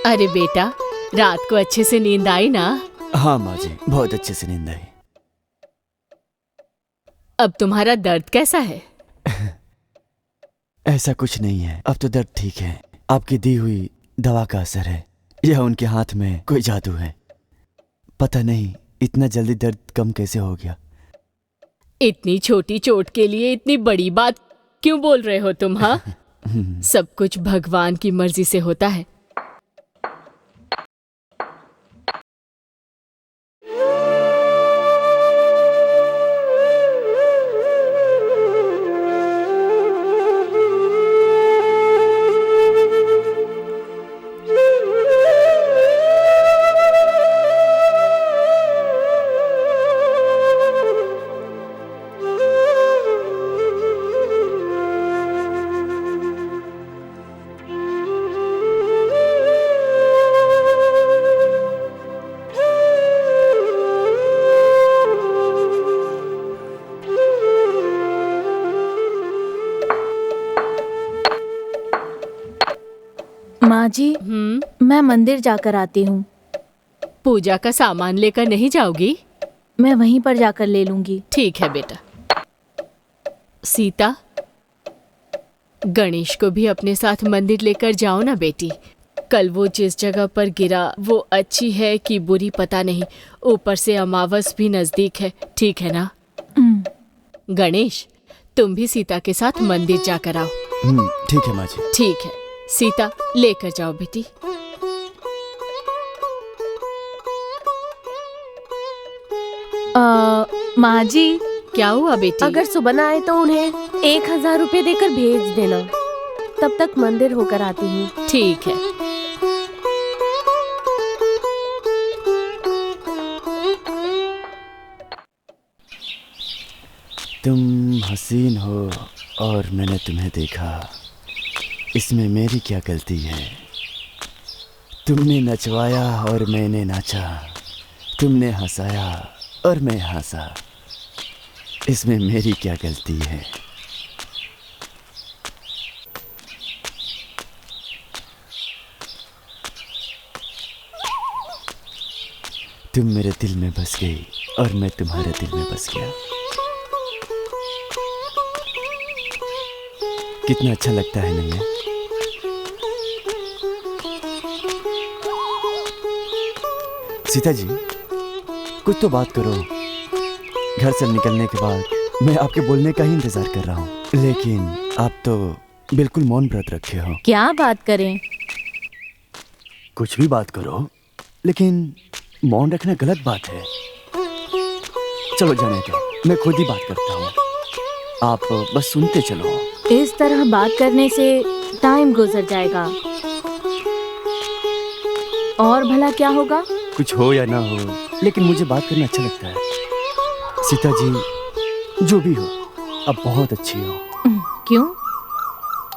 अरे बेटा, रात को अच्छे से नींद आई ना? हाँ माँ जी, बहुत अच्छे से नींद आई। अब तुम्हारा दर्द कैसा है? ऐसा कुछ नहीं है, अब तो दर्द ठीक है। आपकी दी हुई दवा का असर है, या उनके हाथ में कोई जादू है। पता नहीं इतना जल्दी दर्द कम कैसे हो गया। इतनी छोटी चोट के लिए इतनी बड़ी बात क्यों बोल रहे हो तुम? हाँ, सब कुछ भगवान की मर्जी से होता है। माँ जी, मैं मंदिर जाकर आती हूँ। पूजा का सामान लेकर नहीं जाओगी? मैं वहीं पर जाकर ले लूंगी। ठीक है बेटा। सीता, गणेश को भी अपने साथ मंदिर लेकर जाओ ना बेटी। कल वो जिस जगह पर गिरा वो अच्छी है कि बुरी पता नहीं, ऊपर से अमावस भी नजदीक है। ठीक है ना? गणेश, तुम भी सीता के साथ मंदिर जाकर आओ। ठीक है माँ जी। ठीक है सीता, लेकर जाओ बेटी। माँ जी, क्या हुआ बेटी? अगर सुबह आए तो उन्हें 1000 रुपए देकर भेज देना। तब तक मंदिर होकर आती हूँ। ठीक है। तुम हसीन हो और मैंने तुम्हें देखा, इसमें मेरी क्या गलती है? तुमने नचवाया और मैंने नाचा, तुमने हंसाया और मैं हंसा, इसमें मेरी क्या गलती है? तुम मेरे दिल में बस गई और मैं तुम्हारे दिल में बस गया। कितना अच्छा लगता है नन्हे। सीता जी, कुछ तो बात करो। घर से निकलने के बाद मैं आपके बोलने का ही इंतजार कर रहा हूँ, लेकिन आप तो बिल्कुल मौन व्रत रखे हो। क्या बात करें? कुछ भी बात करो, लेकिन मौन रखना गलत बात है। चलो जाने दो, मैं खुद ही बात करता हूँ, आप बस सुनते चलो। इस तरह बात करने से टाइम गुजर जाएगा। और भला क्या होगा? कुछ हो या ना हो, लेकिन मुझे बात करना अच्छा लगता है। सीता जी जो भी हो, अब बहुत अच्छी हो। क्यों?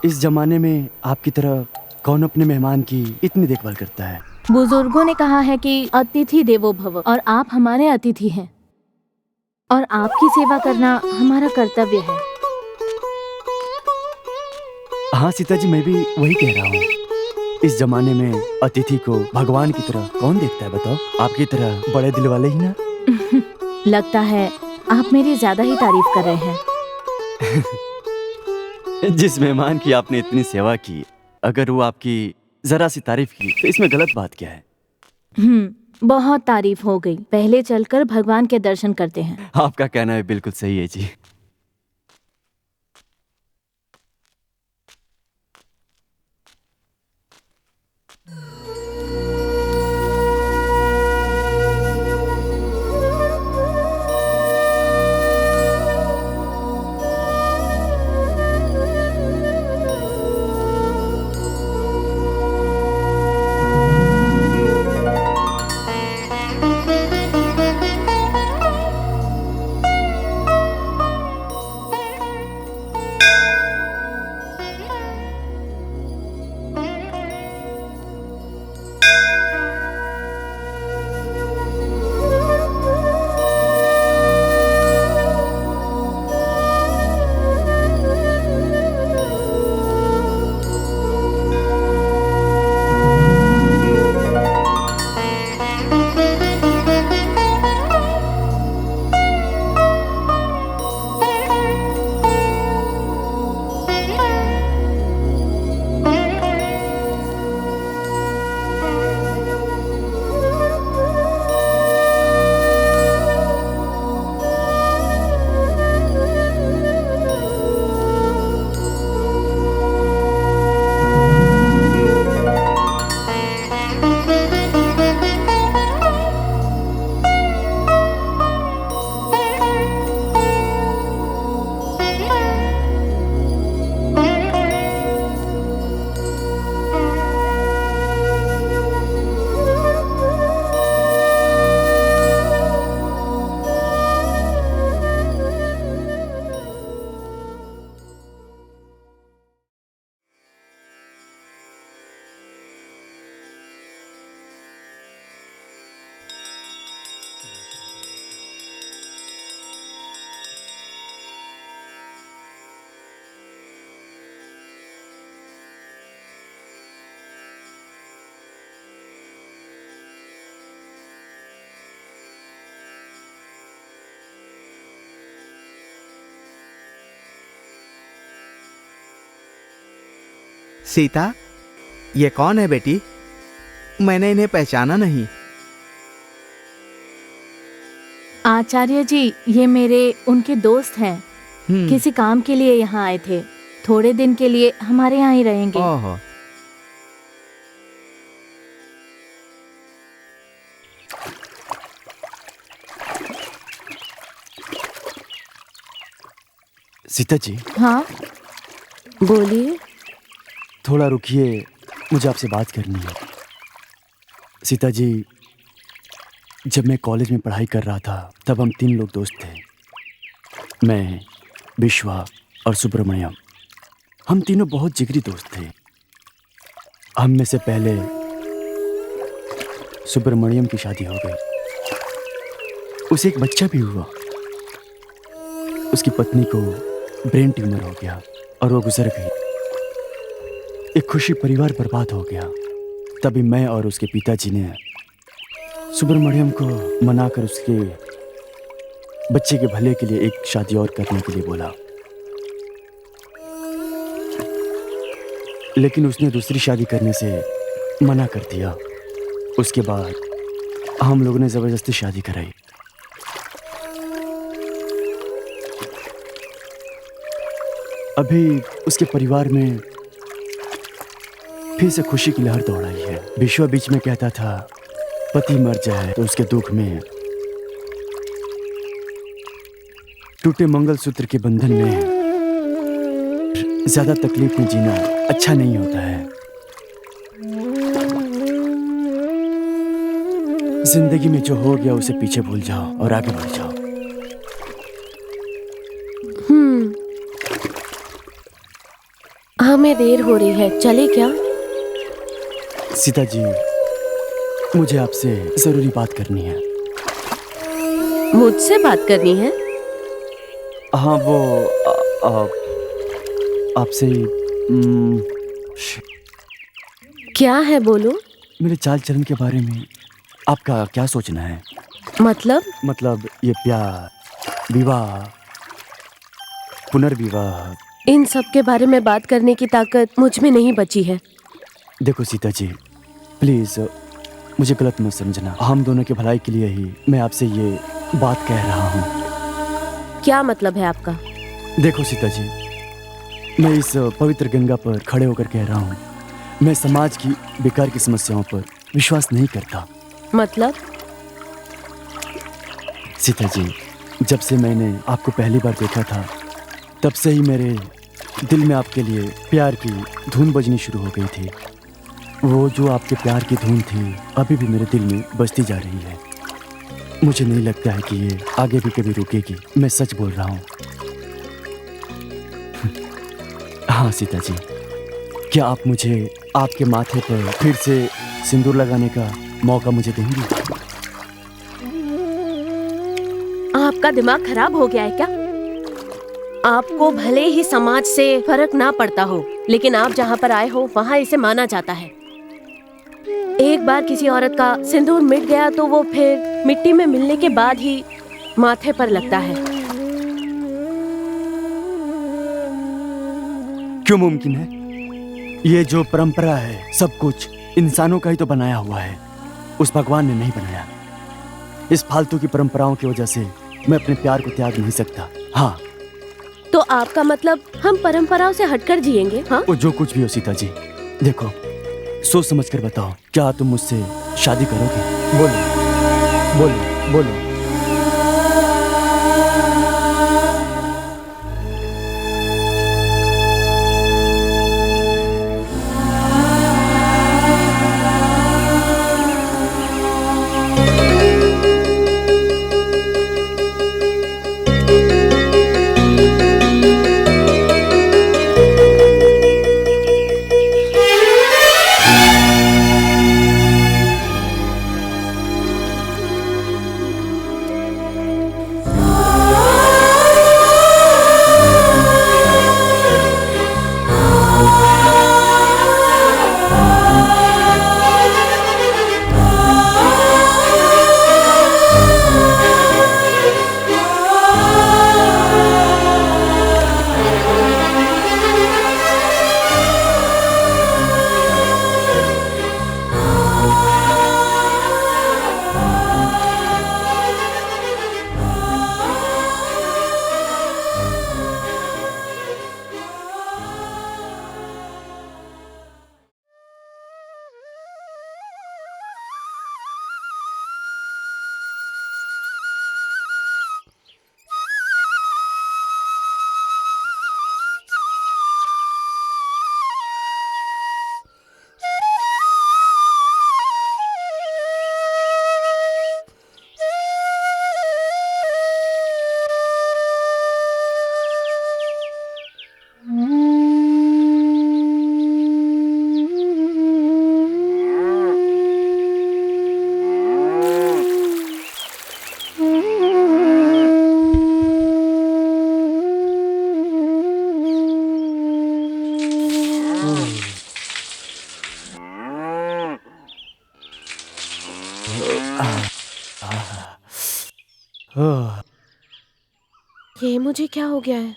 इस जमाने में आपकी तरह कौन अपने मेहमान की इतनी देखभाल करता है। बुजुर्गों ने कहा है कि अतिथि देवो भव, और आप हमारे अतिथि हैं और आपकी सेवा करना हमारा कर्तव्य है। हाँ सीता जी, मैं भी वही कह रहा हूँ। इस जमाने में अतिथि को भगवान की तरह कौन देखता है बताओ? आपकी तरह बड़े दिल वाले ही ना। लगता है आप मेरी ज्यादा ही तारीफ कर रहे हैं। जिस मेहमान की आपने इतनी सेवा की, अगर वो आपकी जरा सी तारीफ की तो इसमें गलत बात क्या है? बहुत तारीफ हो गई। पहले चलकर भगवान के दर्शन करते हैं। आपका कहना है बिल्कुल सही है जी। सीता, ये कौन है बेटी? मैंने इन्हें पहचाना नहीं। आचार्य जी, ये मेरे उनके दोस्त हैं। किसी काम के लिए यहाँ आए थे। थोड़े दिन के लिए हमारे यहाँ ही रहेंगे। ओहो। सीता जी। हाँ बोलिए। थोड़ा रुकिए, मुझे आपसे बात करनी है। सीता जी, जब मैं कॉलेज में पढ़ाई कर रहा था तब हम 3 लोग दोस्त थे। मैं, विश्वा और सुब्रमण्यम। हम तीनों बहुत जिगरी दोस्त थे। हम में से पहले सुब्रमण्यम की शादी हो गई। उसे एक बच्चा भी हुआ। उसकी पत्नी को ब्रेन ट्यूमर हो गया और वो गुजर गई। एक खुशी परिवार बर्बाद हो गया। तभी मैं और उसके पिताजी ने सुब्रमण्यम को मनाकर उसके बच्चे के भले के लिए एक शादी और करने के लिए बोला। लेकिन उसने दूसरी शादी करने से मना कर दिया। उसके बाद हम लोगों ने जबरदस्ती शादी कराई। अभी उसके परिवार में फिर से खुशी की लहर दौड़ आई है। विश्वा बीच में कहता था पति मर जाए तो उसके दुख में टूटे मंगलसूत्र के बंधन में ज्यादा तकलीफ में जीना अच्छा नहीं होता है। जिंदगी में जो हो गया उसे पीछे भूल जाओ और आगे बढ़ जाओ। हमें देर हो रही है, चले क्या? सीता जी, मुझे आपसे जरूरी बात करनी है। मुझसे बात करनी है? हाँ, वो आपसे क्या है, बोलो। मेरे चाल चलन के बारे में आपका क्या सोचना है? मतलब ये प्यार, विवाह, पुनर्विवाह, इन सब के बारे में बात करने की ताकत मुझ में नहीं बची है। देखो सीता जी, प्लीज मुझे गलत मत समझना। हम दोनों की भलाई के लिए ही मैं आपसे ये बात कह रहा हूँ। क्या मतलब है आपका? देखो सीता जी, मैं इस पवित्र गंगा पर खड़े होकर कह रहा हूँ, मैं समाज की बेकार की समस्याओं पर विश्वास नहीं करता। मतलब? सीता जी, जब से मैंने आपको पहली बार देखा था, तब से ही मेरे दिल में आपके लिए प्यार की धुन बजनी शुरू हो गई थी। वो जो आपके प्यार की धुन थी अभी भी मेरे दिल में बजती जा रही है। मुझे नहीं लगता है कि ये आगे भी कभी रुकेगी। मैं सच बोल रहा हूँ। हाँ सीता जी, क्या आप मुझे आपके माथे पर फिर से सिंदूर लगाने का मौका मुझे देंगी? आपका दिमाग खराब हो गया है क्या? आपको भले ही समाज से फर्क ना पड़ता हो, लेकिन आप जहाँ पर आए हो वहाँ इसे माना जाता है। एक बार किसी औरत का सिंदूर मिट गया तो वो फिर मिट्टी में मिलने के बाद ही माथे पर लगता है। क्यों मुमकिन है? ये जो परंपरा है, सब कुछ इंसानों का ही तो बनाया हुआ है, उस भगवान ने नहीं बनाया। इस फालतू की परंपराओं की वजह से मैं अपने प्यार को त्याग नहीं सकता। हाँ, तो आपका मतलब हम परंपराओं से हटकर जिएंगे? हाँ, वो जो कुछ भी हो सीता जी, देखो सोच समझ कर बताओ, क्या तुम मुझसे शादी करोगे? बोलो बोलो बोलो। ये मुझे क्या हो गया है?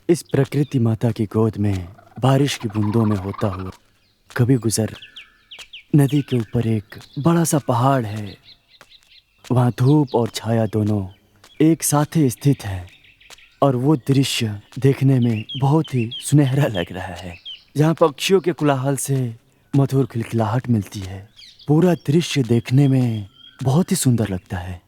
इस प्रकृति माता की गोद में बारिश की बूंदों में होता हुआ कभी गुजर नदी के ऊपर एक बड़ा सा पहाड़ है। वहाँ धूप और छाया दोनों एक साथ ही स्थित है और वो दृश्य देखने में बहुत ही सुनहरा लग रहा है। जहाँ पक्षियों के कोलाहल से मधुर खिलखिलाहट मिलती है। पूरा दृश्य देखने में बहुत ही सुंदर लगता है।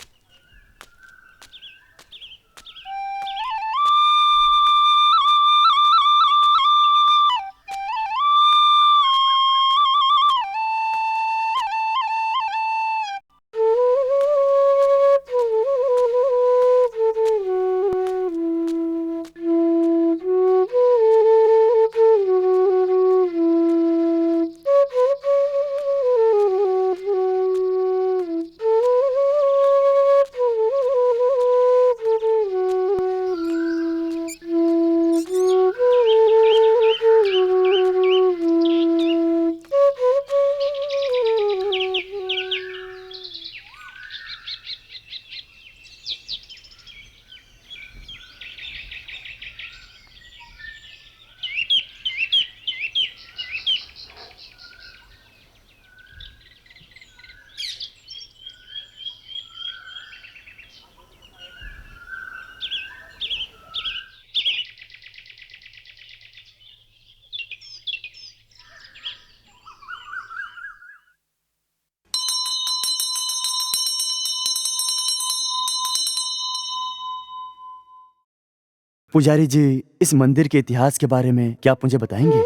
पुजारी जी, इस मंदिर के इतिहास के बारे में क्या आप मुझे बताएंगे?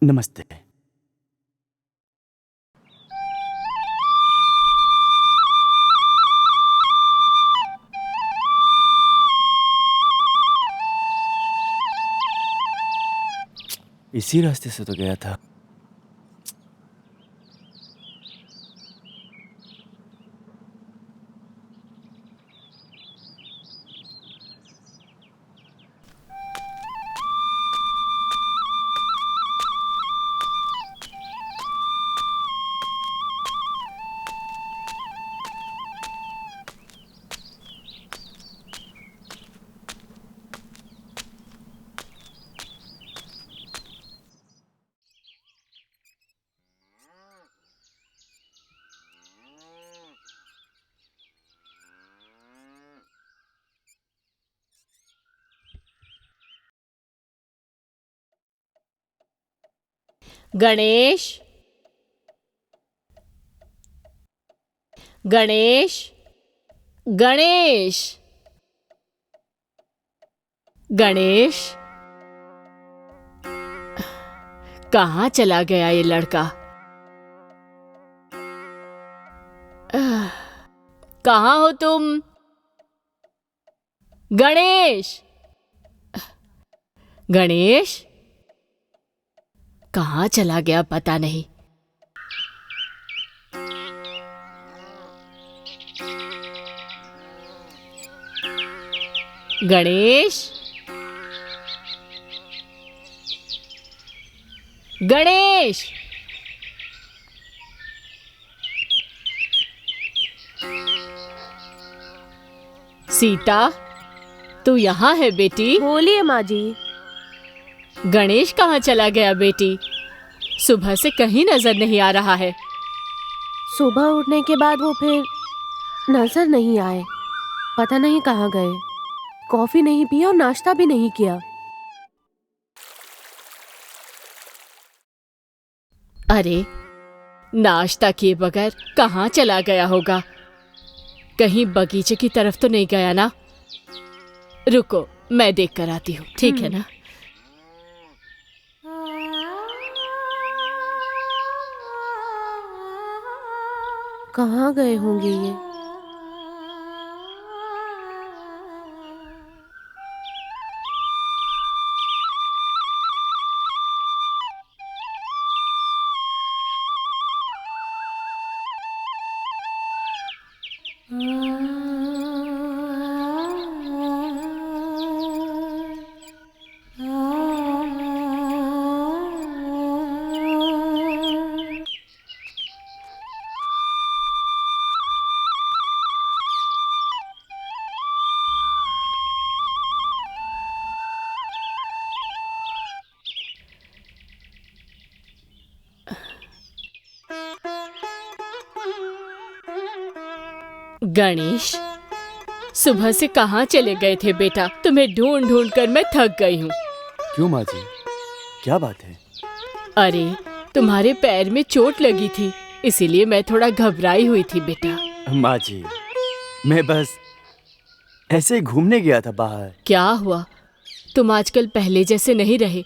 नमस्ते। इसी रास्ते से तो गया था। गणेश, गणेश, गणेश, गणेश, कहाँ चला गया ये लड़का? कहाँ हो तुम? गणेश, गणेश, कहाँ चला गया पता नहीं। गणेश, गणेश, सीता, तू यहाँ है बेटी? बोलिए माँ जी। गणेश कहाँ चला गया बेटी? सुबह से कहीं नजर नहीं आ रहा है। सुबह उठने के बाद वो फिर नजर नहीं आए। पता नहीं कहाँ गए। कॉफी नहीं पिया और नाश्ता भी नहीं किया। अरे, नाश्ता किए बगैर कहाँ चला गया होगा? कहीं बगीचे की तरफ तो नहीं गया ना? रुको, मैं देख कर आती हूँ, ठीक है ना? कहाँ गए होंगे ये? गणेश, सुबह से कहाँ चले गए थे बेटा? तुम्हें ढूंढ ढूंढ कर मैं थक गई हूँ। क्यों माँ जी, क्या बात है? अरे, तुम्हारे पैर में चोट लगी थी, इसीलिए मैं थोड़ा घबराई हुई थी बेटा। माँ जी, मैं बस ऐसे ही घूमने गया था बाहर। क्या हुआ? तुम आजकल पहले जैसे नहीं रहे।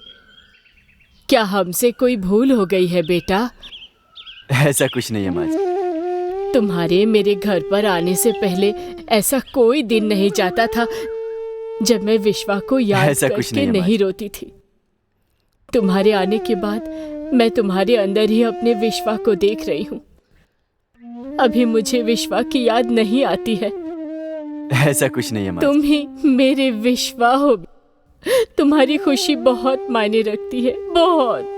क्या हमसे कोई भूल हो गई है बेटा? ऐसा कुछ नहीं है माँ जी। तुम्हारे मेरे घर पर आने से पहले ऐसा कोई दिन नहीं जाता था जब मैं विश्वा को याद ऐसा कुछ करके नहीं है, नहीं रोती थी। तुम्हारे आने के बाद मैं तुम्हारे अंदर ही अपने विश्वा को देख रही हूँ। अभी मुझे विश्वा की याद नहीं आती है। ऐसा कुछ नहीं है माँ जी। तुम ही मेरे विश्वा हो। तुम्हारी खुशी बहुत मायने रखती है, बहुत।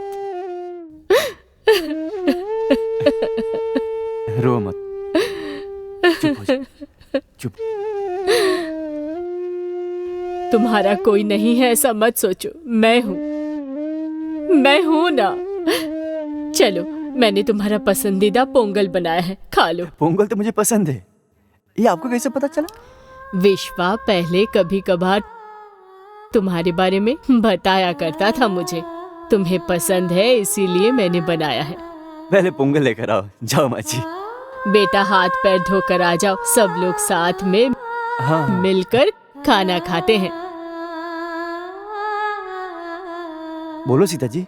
रो मत, चुप हो जा, चुप। तुम्हारा कोई नहीं है ऐसा मत सोचो। मैं हूँ ना। चलो, मैंने तुम्हारा पसंदीदा पोंगल बनाया है, खा लो। पोंगल तो मुझे पसंद है। ये आपको कैसे पता चला? विश्वा पहले कभी कभार तुम्हारे बारे में बताया करता था मुझे। तुम्हें पसंद है इसीलिए मैंने बनाया है। पहले पोंगल लेकर आओ। जाओ माँ जी। बेटा, हाथ पैर धोकर आ जाओ। सब लोग साथ में हाँ। मिलकर खाना खाते हैं। बोलो सीता जी।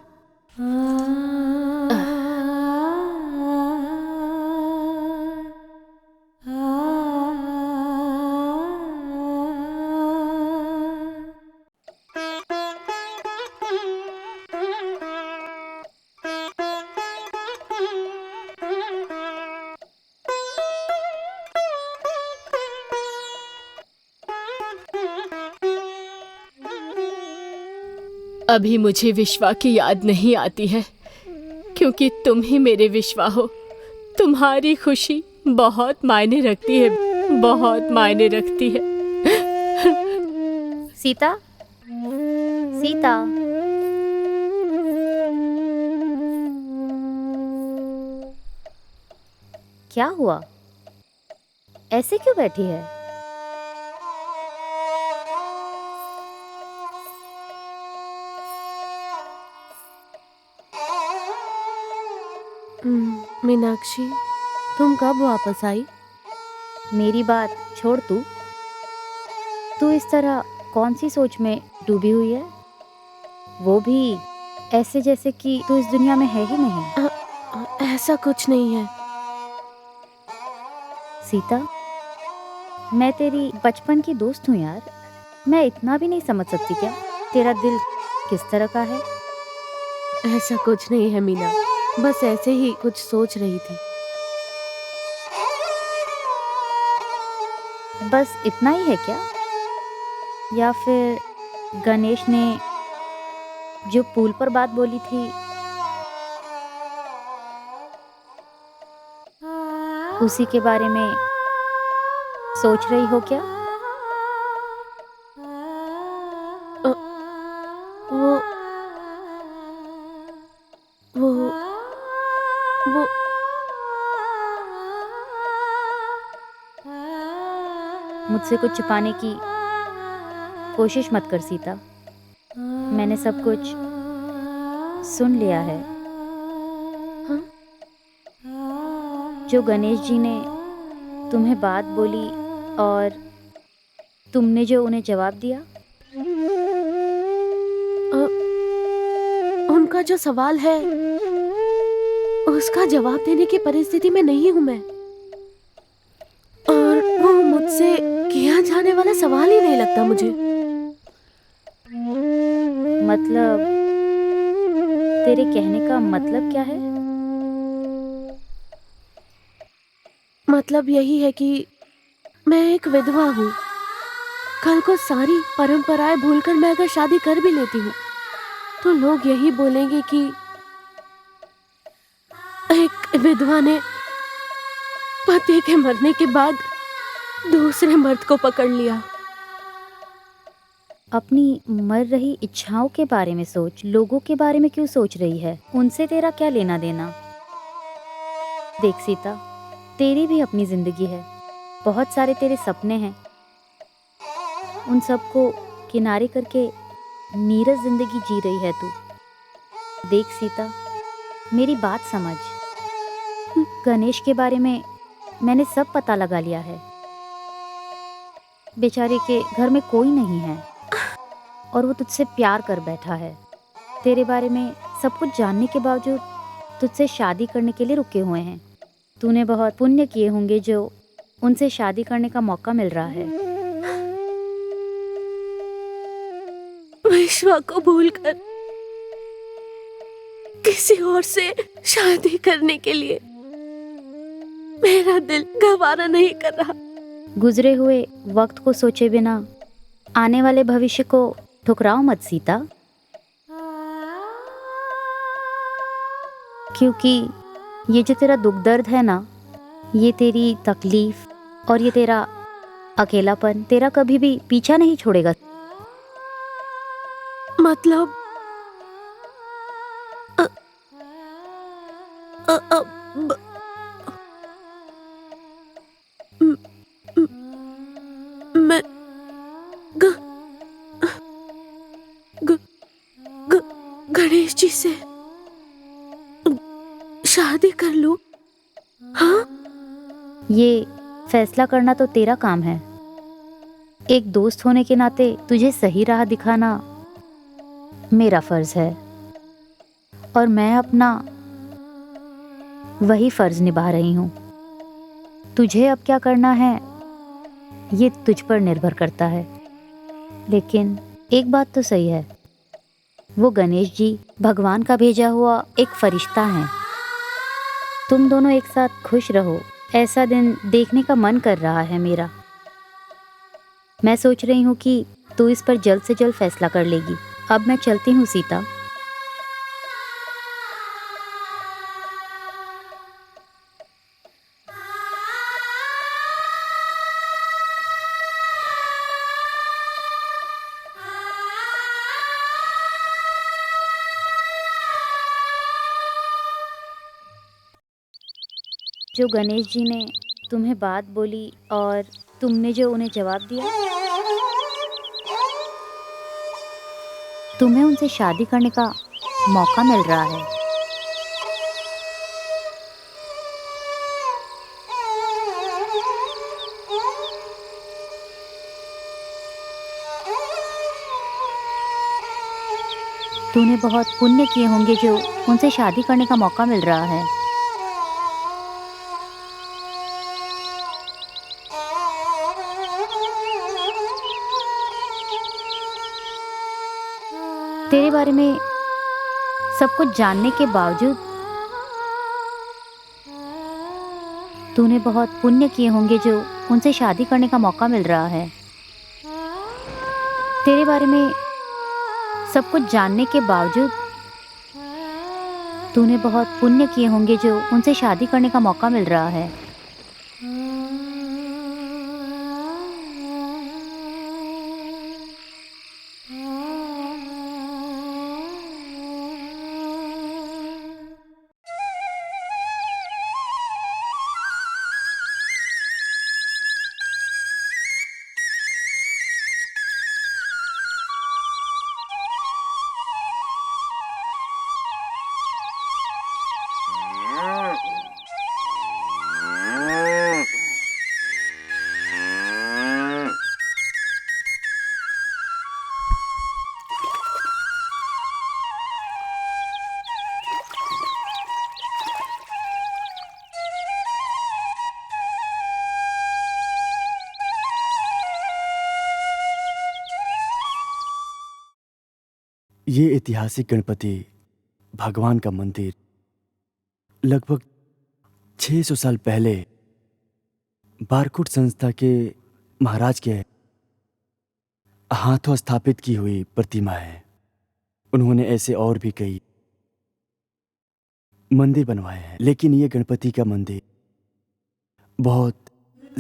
अभी मुझे विश्वा की याद नहीं आती है क्योंकि तुम ही मेरे विश्वा हो। तुम्हारी खुशी बहुत मायने रखती है, बहुत मायने रखती है। सीता, सीता, क्या हुआ? ऐसे क्यों बैठी है? मीनाक्षी, तुम कब वापस आई? मेरी बात छोड़ तू इस तरह कौन सी सोच में डूबी हुई है? वो भी ऐसे जैसे कि तू इस दुनिया में है ही नहीं। ऐसा कुछ नहीं है। सीता, मैं तेरी बचपन की दोस्त हूँ यार। मैं इतना भी नहीं समझ सकती क्या तेरा दिल किस तरह का है? ऐसा कुछ नहीं है मीना, बस ऐसे ही कुछ सोच रही थी। बस इतना ही है क्या? या फिर गणेश ने जो पुल पर बात बोली थी उसी के बारे में सोच रही हो क्या? वो मुझसे कुछ छुपाने की कोशिश मत कर सीता। मैंने सब कुछ सुन लिया है। हाँ? जो गणेश जी ने तुम्हें बात बोली और तुमने जो उन्हें जवाब दिया। उनका जो सवाल है उसका जवाब देने की परिस्थिति में नहीं हूं मैं, और वो मुझसे किया जाने वाला सवाल ही नहीं लगता मुझे। मतलब तेरे कहने का मतलब क्या है? मतलब यही है कि मैं एक विधवा हूँ। कल को सारी परंपराएं भूलकर मैं अगर शादी कर भी लेती हूँ तो लोग यही बोलेंगे कि एक विधवा ने पति के मरने के बाद दूसरे मर्द को पकड़ लिया। अपनी मर रही इच्छाओं के बारे में सोच, लोगों के बारे में क्यों सोच रही है? उनसे तेरा क्या लेना देना? देख सीता, तेरी भी अपनी जिंदगी है, बहुत सारे तेरे सपने हैं। उन सबको किनारे करके नीरस जिंदगी जी रही है तू। देख सीता, मेरी बात समझ। गणेश के बारे में मैंने सब पता लगा लिया है। बेचारे के घर में कोई नहीं है और वो तुझसे प्यार कर बैठा है। तेरे बारे में सब कुछ जानने के बावजूद तुझसे शादी करने के लिए रुके हुए हैं। तूने बहुत पुण्य किए होंगे जो उनसे शादी करने का मौका मिल रहा है। विश्वा को भूलकर किसी और से शादी करने के लिए मेरा दिल गवारा नहीं कर रहा। गुजरे हुए वक्त को सोचे बिना आने वाले भविष्य को ठुकराओ मत सीता, क्योंकि ये जो तेरा दुख दर्द है ना, ये तेरी तकलीफ और ये तेरा अकेलापन तेरा कभी भी पीछा नहीं छोड़ेगा। मतलब मैं गणेश जी से शादी कर लूं? हाँ? ये फैसला करना तो तेरा काम है। एक दोस्त होने के नाते तुझे सही राह दिखाना मेरा फर्ज है और मैं अपना वही फर्ज निभा रही हूँ। तुझे अब क्या करना है ये तुझ पर निर्भर करता है। लेकिन एक बात तो सही है, वो गणेश जी भगवान का भेजा हुआ एक फरिश्ता है। तुम दोनों एक साथ खुश रहो, ऐसा दिन देखने का मन कर रहा है मेरा। मैं सोच रही हूँ कि तू इस पर जल्द से जल्द फैसला कर लेगी। अब मैं चलती हूँ सीता। जो गणेश जी ने तुम्हें बात बोली और तुमने जो उन्हें जवाब दिया, तुम्हें उनसे शादी करने का मौका मिल रहा है। तूने बहुत पुण्य किए होंगे जो उनसे शादी करने का मौका मिल रहा है। तेरे बारे में सब कुछ जानने के बावजूद तूने बहुत पुण्य किए होंगे जो उनसे शादी करने का मौका मिल रहा है। तेरे बारे में सब कुछ जानने के बावजूद तूने बहुत पुण्य किए होंगे जो उनसे शादी करने का मौका मिल रहा है। ये ऐतिहासिक गणपति भगवान का मंदिर लगभग 600 साल पहले बारकोट संस्था के महाराज के हाथों स्थापित की हुई प्रतिमा है। उन्होंने ऐसे और भी कई मंदिर बनवाए हैं, लेकिन ये गणपति का मंदिर बहुत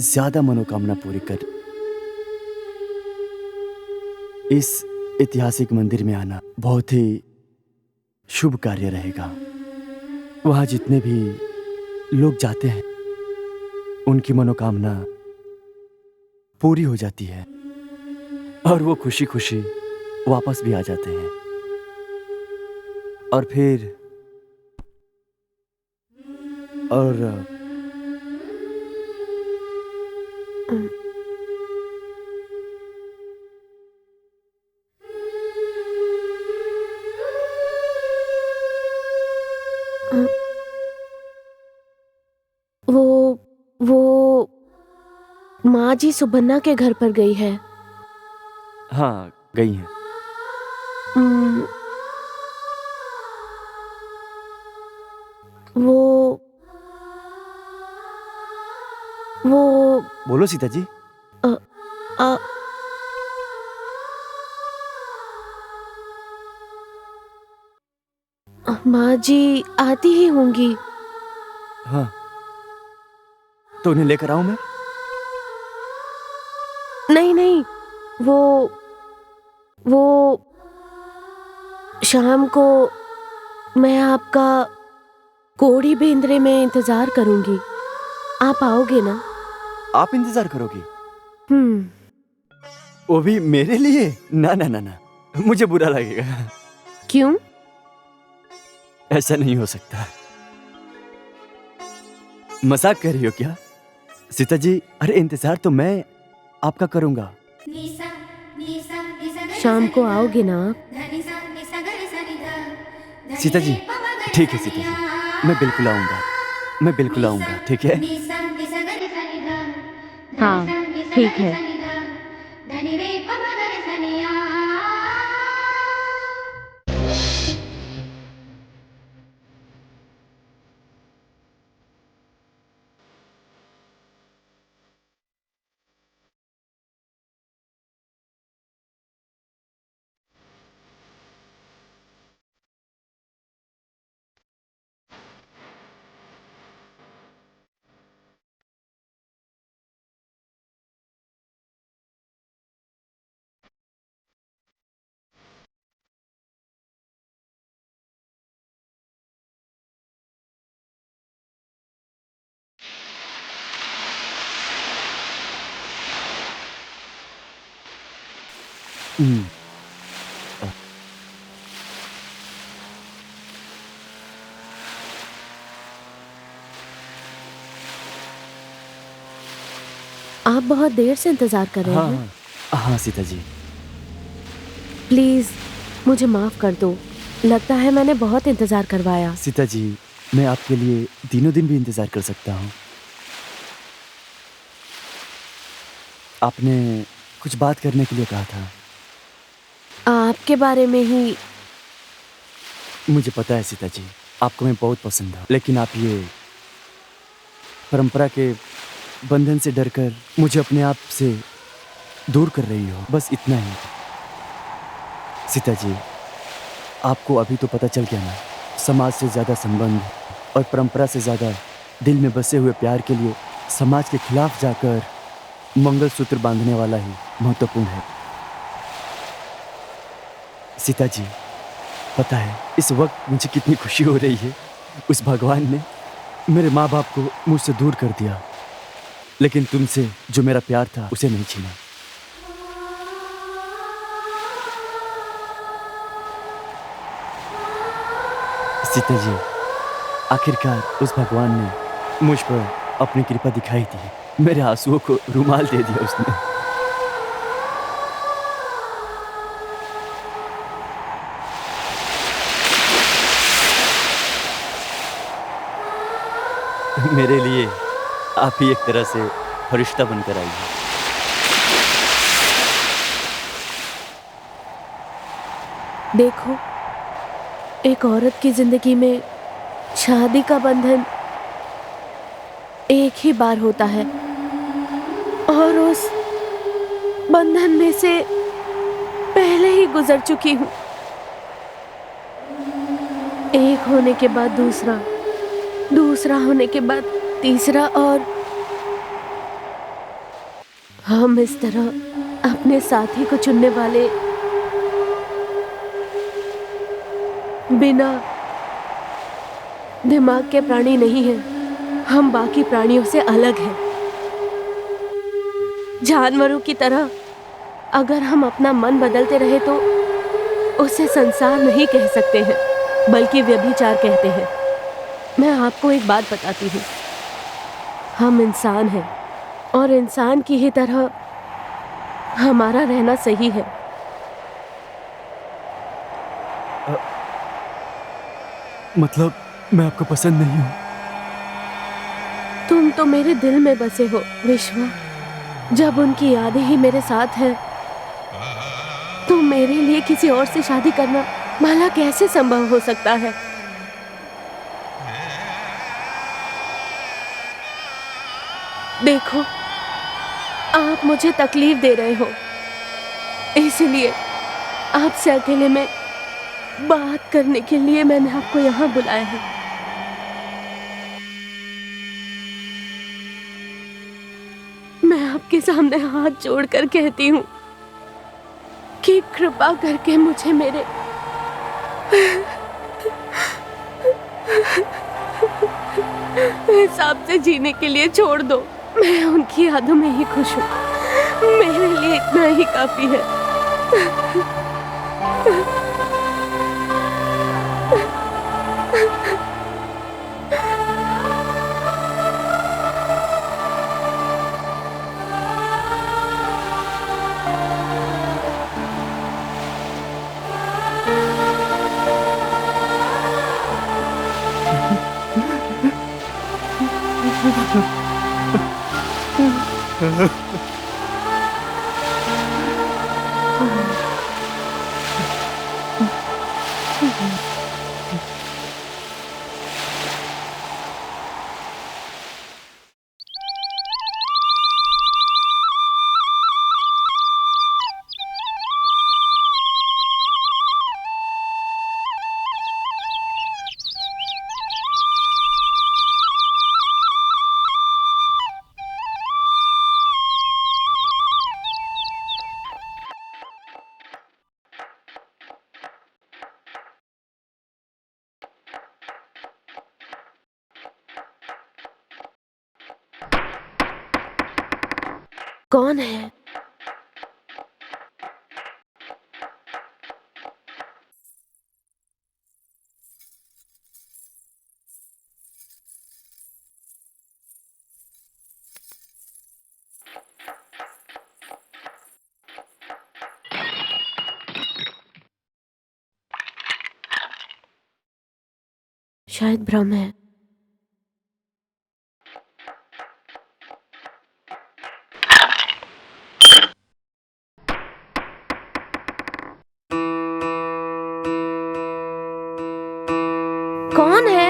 ज्यादा मनोकामना पूरी कर। इस ऐतिहासिक मंदिर में आना बहुत ही शुभ कार्य रहेगा। वहां जितने भी लोग जाते हैं उनकी मनोकामना पूरी हो जाती है और वो खुशी खुशी वापस भी आ जाते हैं। और फिर वो माँ जी सुबन्ना के घर पर गई है। हाँ, गई हैं। वो बोलो सीता जी। माँ जी आती ही होंगी। हाँ, तो उन्हें लेकर आऊं मैं? नहीं, वो शाम को मैं आपका कोड़ी बेंद्रे में इंतजार करूंगी। आप आओगे ना? आप इंतजार करोगी? वो भी मेरे लिए? ना ना ना ना, मुझे बुरा लगेगा। क्यों? ऐसा नहीं हो सकता। मजाक कर रही हो क्या सीता जी? अरे इंतजार तो मैं आपका करूंगा। शाम को आओगे ना आप? सीता जी, ठीक है सीता जी, मैं बिल्कुल आऊंगा, मैं बिल्कुल आऊंगा, ठीक है? हाँ, ठीक है। आप बहुत देर से इंतजार कर रहे हैं। हाँ सीता जी। प्लीज मुझे माफ कर दो, लगता है मैंने बहुत इंतजार करवाया। सीता जी, मैं आपके लिए दिनों दिन भी इंतजार कर सकता हूँ। आपने कुछ बात करने के लिए कहा था। आपके बारे में ही। मुझे पता है सीता जी, आपको मैं बहुत पसंद हूँ, लेकिन आप ये परंपरा के बंधन से डरकर मुझे अपने आप से दूर कर रही हो, बस इतना ही। सीता जी, आपको अभी तो पता चल गया ना, समाज से ज़्यादा संबंध और परंपरा से ज़्यादा दिल में बसे हुए प्यार के लिए समाज के खिलाफ जाकर मंगलसूत्र बांधने वाला ही महत्वपूर्ण है। सीता जी, पता है इस वक्त मुझे कितनी खुशी हो रही है। उस भगवान ने मेरे माँ बाप को मुझसे दूर कर दिया, लेकिन तुमसे जो मेरा प्यार था उसे नहीं छीना। सीता जी, आखिरकार उस भगवान ने मुझ पर अपनी कृपा दिखाई थी। मेरे आंसुओं को रुमाल दे दिया उसने। मेरे लिए आप ही एक तरह से फरिश्ता बनकर आई हैं। देखो, एक औरत की जिंदगी में शादी का बंधन एक ही बार होता है और उस बंधन में से पहले ही गुजर चुकी हूँ। एक होने के बाद दूसरा, दूसरा होने के बाद तीसरा, और हम इस तरह अपने साथी को चुनने वाले बिना दिमाग के प्राणी नहीं हैं। हम बाकी प्राणियों से अलग हैं। जानवरों की तरह अगर हम अपना मन बदलते रहे तो उसे संसार नहीं कह सकते हैं, बल्कि व्यभिचार कहते हैं। मैं आपको एक बात बताती हूँ, हम इंसान हैं और इंसान की ही तरह हमारा रहना सही है। मतलब मैं आपको पसंद नहीं हूँ? तुम तो मेरे दिल में बसे हो विश्वा। जब उनकी यादें ही मेरे साथ हैं तो मेरे लिए किसी और से शादी करना भला कैसे संभव हो सकता है? देखो, आप मुझे तकलीफ दे रहे हो, इसलिए आपसे अकेले में बात करने के लिए मैंने आपको यहाँ बुलाया है। मैं आपके सामने हाथ जोड़कर कहती हूँ कि कृपा करके मुझे मेरे हिसाब से जीने के लिए छोड़ दो। मैं उनकी यादों में ही खुश हूँ। मेरे लिए इतना ही काफी है। कौन है? शायद भ्रम है। कौन है?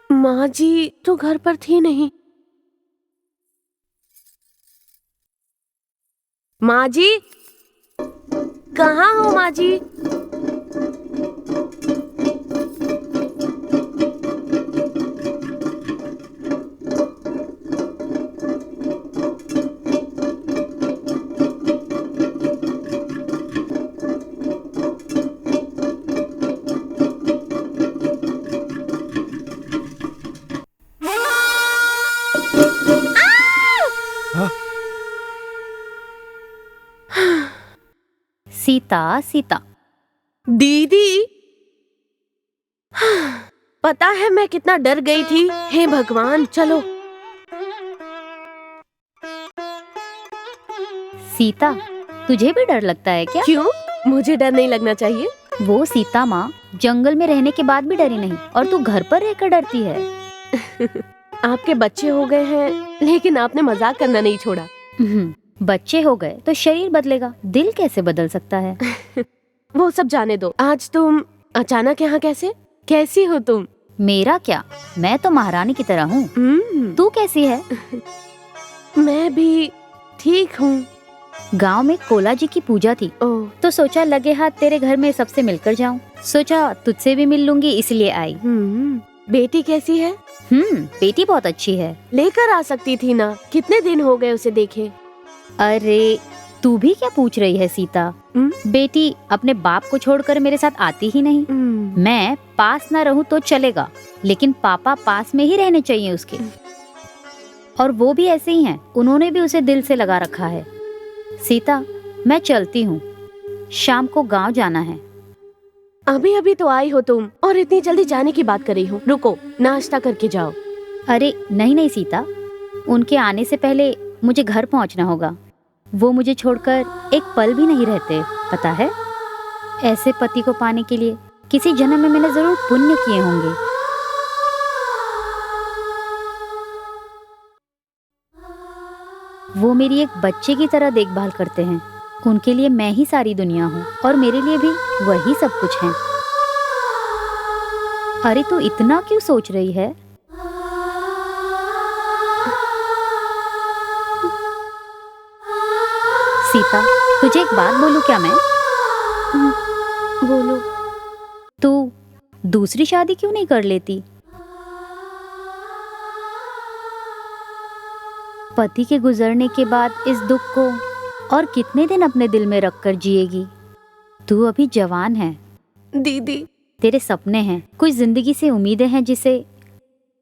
माँ जी तो घर पर थी नहीं। माँ जी, कहाँ हो माँ जी? सीता, सीता। दीदी, पता है मैं कितना डर गई थी। हे भगवान, चलो। सीता, तुझे भी डर लगता है क्या? क्यों? मुझे डर नहीं लगना चाहिए। वो सीता माँ जंगल में रहने के बाद भी डरी नहीं और तू घर पर रहकर डरती है। आपके बच्चे हो गए हैं, लेकिन आपने मजाक करना नहीं छोड़ा। बच्चे हो गए तो शरीर बदलेगा, दिल कैसे बदल सकता है? वो सब जाने दो। आज तुम अचानक यहाँ कैसे? कैसी हो तुम? मेरा क्या, मैं तो महारानी की तरह हूँ। तू कैसी है? मैं भी ठीक हूँ। गांव में कोला जी की पूजा थी तो सोचा लगे हाथ तेरे घर में सबसे मिलकर जाऊं। सोचा तुझसे भी मिल लूंगी, इसलिए आई। बेटी कैसी है? बेटी बहुत अच्छी है। लेकर आ सकती थी ना, कितने दिन हो गए उसे देखे। अरे तू भी क्या पूछ रही है सीता? बेटी अपने बाप को छोड़कर मेरे साथ आती ही नहीं। मैं पास ना रहूं तो चलेगा, लेकिन पापा पास में ही रहने चाहिए उसके। और वो भी ऐसे ही हैं, उन्होंने भी उसे दिल से लगा रखा है। सीता, मैं चलती हूँ, शाम को गांव जाना है। अभी अभी तो आई हो तुम और इतनी जल्दी जाने की बात कर रही हो। रुको, नाश्ता करके जाओ। अरे नहीं सीता, उनके आने से पहले मुझे घर पहुँचना होगा। वो मुझे छोड़कर एक पल भी नहीं रहते, पता है? ऐसे पति को पाने के लिए किसी जन्म में मैंने जरूर पुण्य किए होंगे। वो मेरी एक बच्चे की तरह देखभाल करते हैं। उनके लिए मैं ही सारी दुनिया हूँ और मेरे लिए भी वही सब कुछ है। अरे तू इतना क्यों सोच रही है? सीता, तुझे एक बात बोलूं क्या मैं? बोलो। तू दूसरी शादी क्यों नहीं कर लेती? पति के गुजरने के बाद इस दुख को और कितने दिन अपने दिल में रखकर जिएगी? तू अभी जवान है दीदी। तेरे सपने हैं, कुछ जिंदगी से उम्मीदें हैं जिसे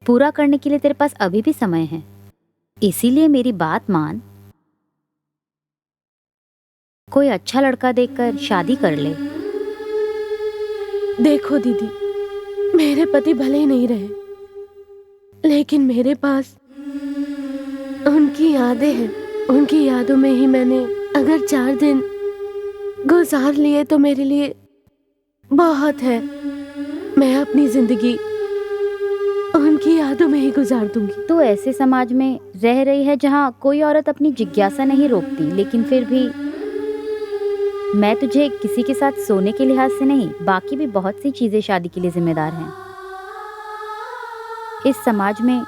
पूरा करने के लिए तेरे पास अभी भी समय है। इसीलिए मेरी बात मान, कोई अच्छा लड़का देखकर शादी कर ले। देखो दीदी, मेरे पति भले ही नहीं रहे, लेकिन मेरे पास उनकी यादें हैं। उनकी यादों में ही मैंने अगर 4 दिन गुजार लिए तो मेरे लिए बहुत है। मैं अपनी जिंदगी उनकी यादों में ही गुजार दूंगी। तो ऐसे समाज में रह रही है जहाँ कोई औरत अपनी जिज्ञासा नहीं रोकती, लेकिन फिर भी मैं तुझे किसी के साथ सोने के लिहाज से नहीं, बाकी भी बहुत सी चीजें शादी के लिए जिम्मेदार हैं। इस समाज में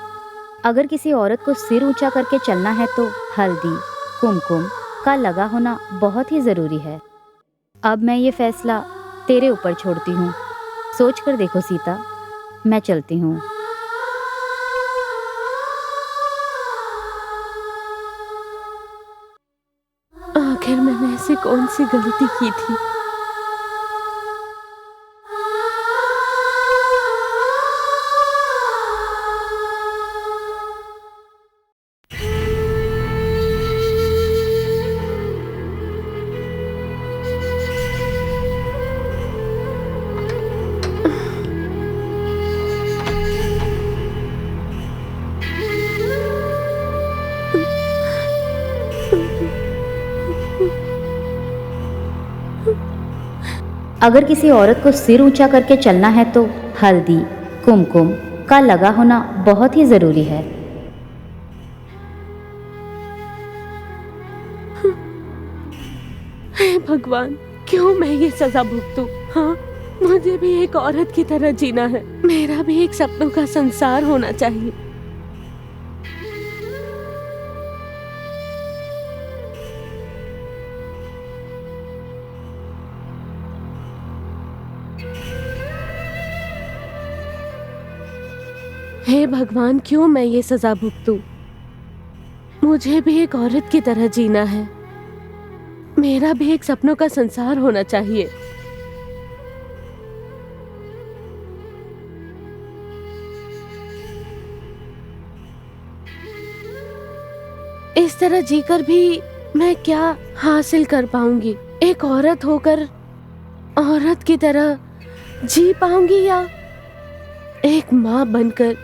अगर किसी औरत को सिर ऊंचा करके चलना है तो हल्दी कुमकुम का लगा होना बहुत ही जरूरी है। अब मैं ये फैसला तेरे ऊपर छोड़ती हूँ, सोच कर देखो सीता। मैं चलती हूँ। आखिर मैंने ऐसी कौन सी गलती की थी? अगर किसी औरत को सिर ऊंचा करके चलना है तो हल्दी कुमकुम का लगा होना बहुत ही जरूरी है। हे भगवान, क्यों मैं ये सजा भुगतूं? हाँ, मुझे भी एक औरत की तरह जीना है। मेरा भी एक सपनों का संसार होना चाहिए। हे भगवान, क्यों मैं ये सजा भुगतूं? मुझे भी एक औरत की तरह जीना है। मेरा भी एक सपनों का संसार होना चाहिए। इस तरह जीकर भी मैं क्या हासिल कर पाऊंगी? एक औरत होकर औरत की तरह जी पाऊंगी या एक माँ बनकर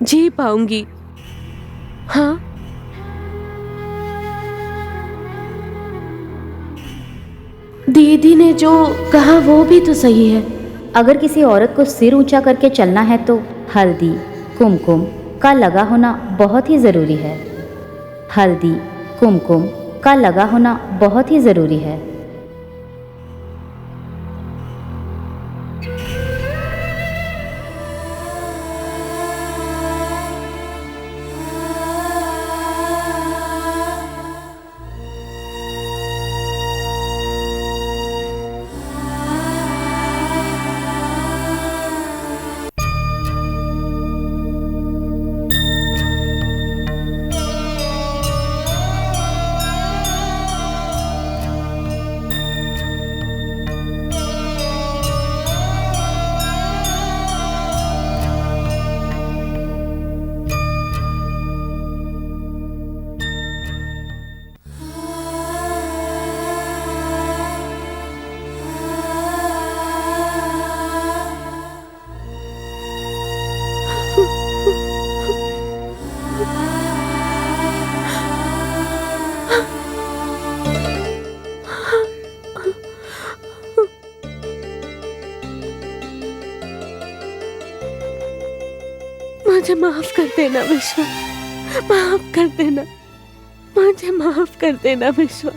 जी पाऊंगी। हाँ, दीदी ने जो कहा वो भी तो सही है। अगर किसी औरत को सिर ऊंचा करके चलना है तो हल्दी कुमकुम का लगा होना बहुत ही ज़रूरी है। हल्दी कुमकुम का लगा होना बहुत ही ज़रूरी है। मुझे माफ कर देना विश्वा, माफ कर देना, मुझे माफ कर देना विश्वा,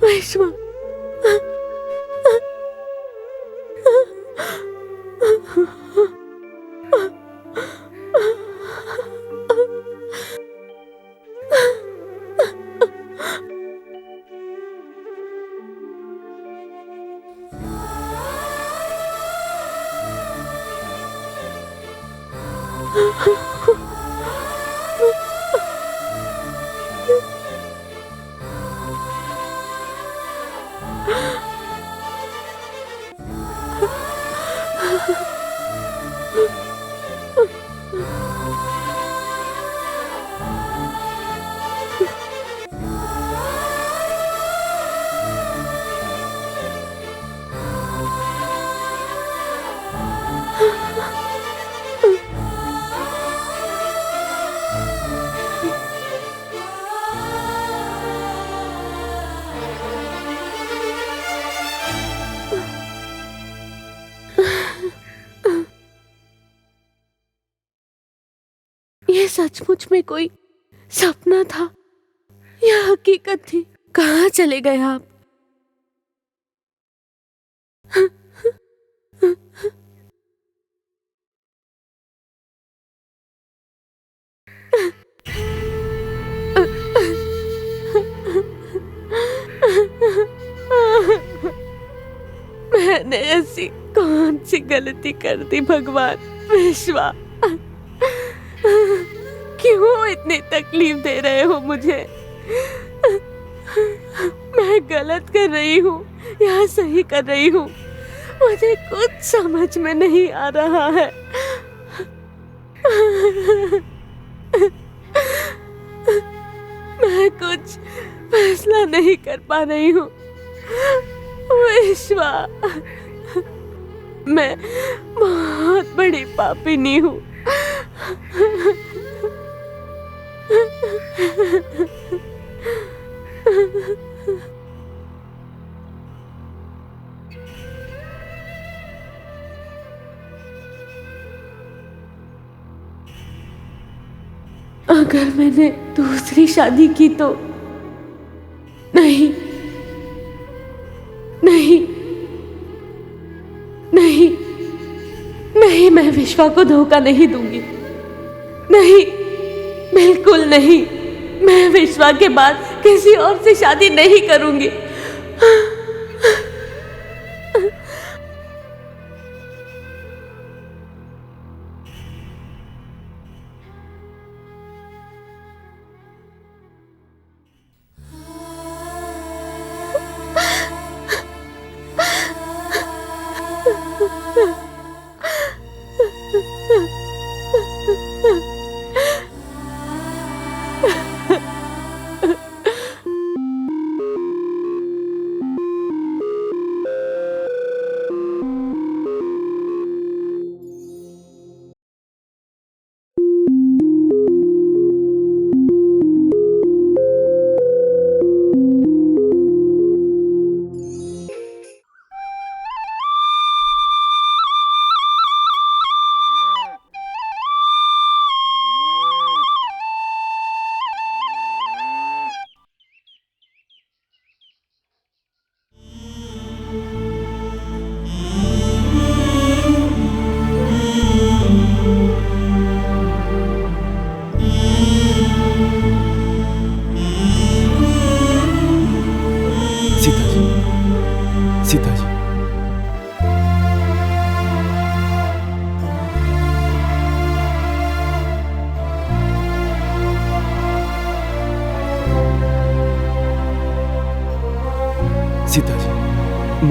विश्वा। ये सचमुच में कोई सपना था या हकीकत थी? कहाँ चले गए आप? मैंने ऐसी कौन सी गलती कर दी भगवान? विश्वा, क्यों इतनी तकलीफ दे रहे हो मुझे? मैं गलत कर रही हूँ या सही कर रही हूँ? मुझे कुछ समझ में नहीं आ रहा है। मैं कुछ फैसला नहीं कर पा रही हूँ। विश्वा, मैं बहुत बड़ी पापिनी हूँ। अगर मैंने दूसरी शादी की तो नहीं, नहीं, नहीं, नहीं, मैं विश्वा को धोखा नहीं दूंगी। नहीं, बिल्कुल नहीं। मैं विश्वा के बाद किसी और से शादी नहीं करूंगी।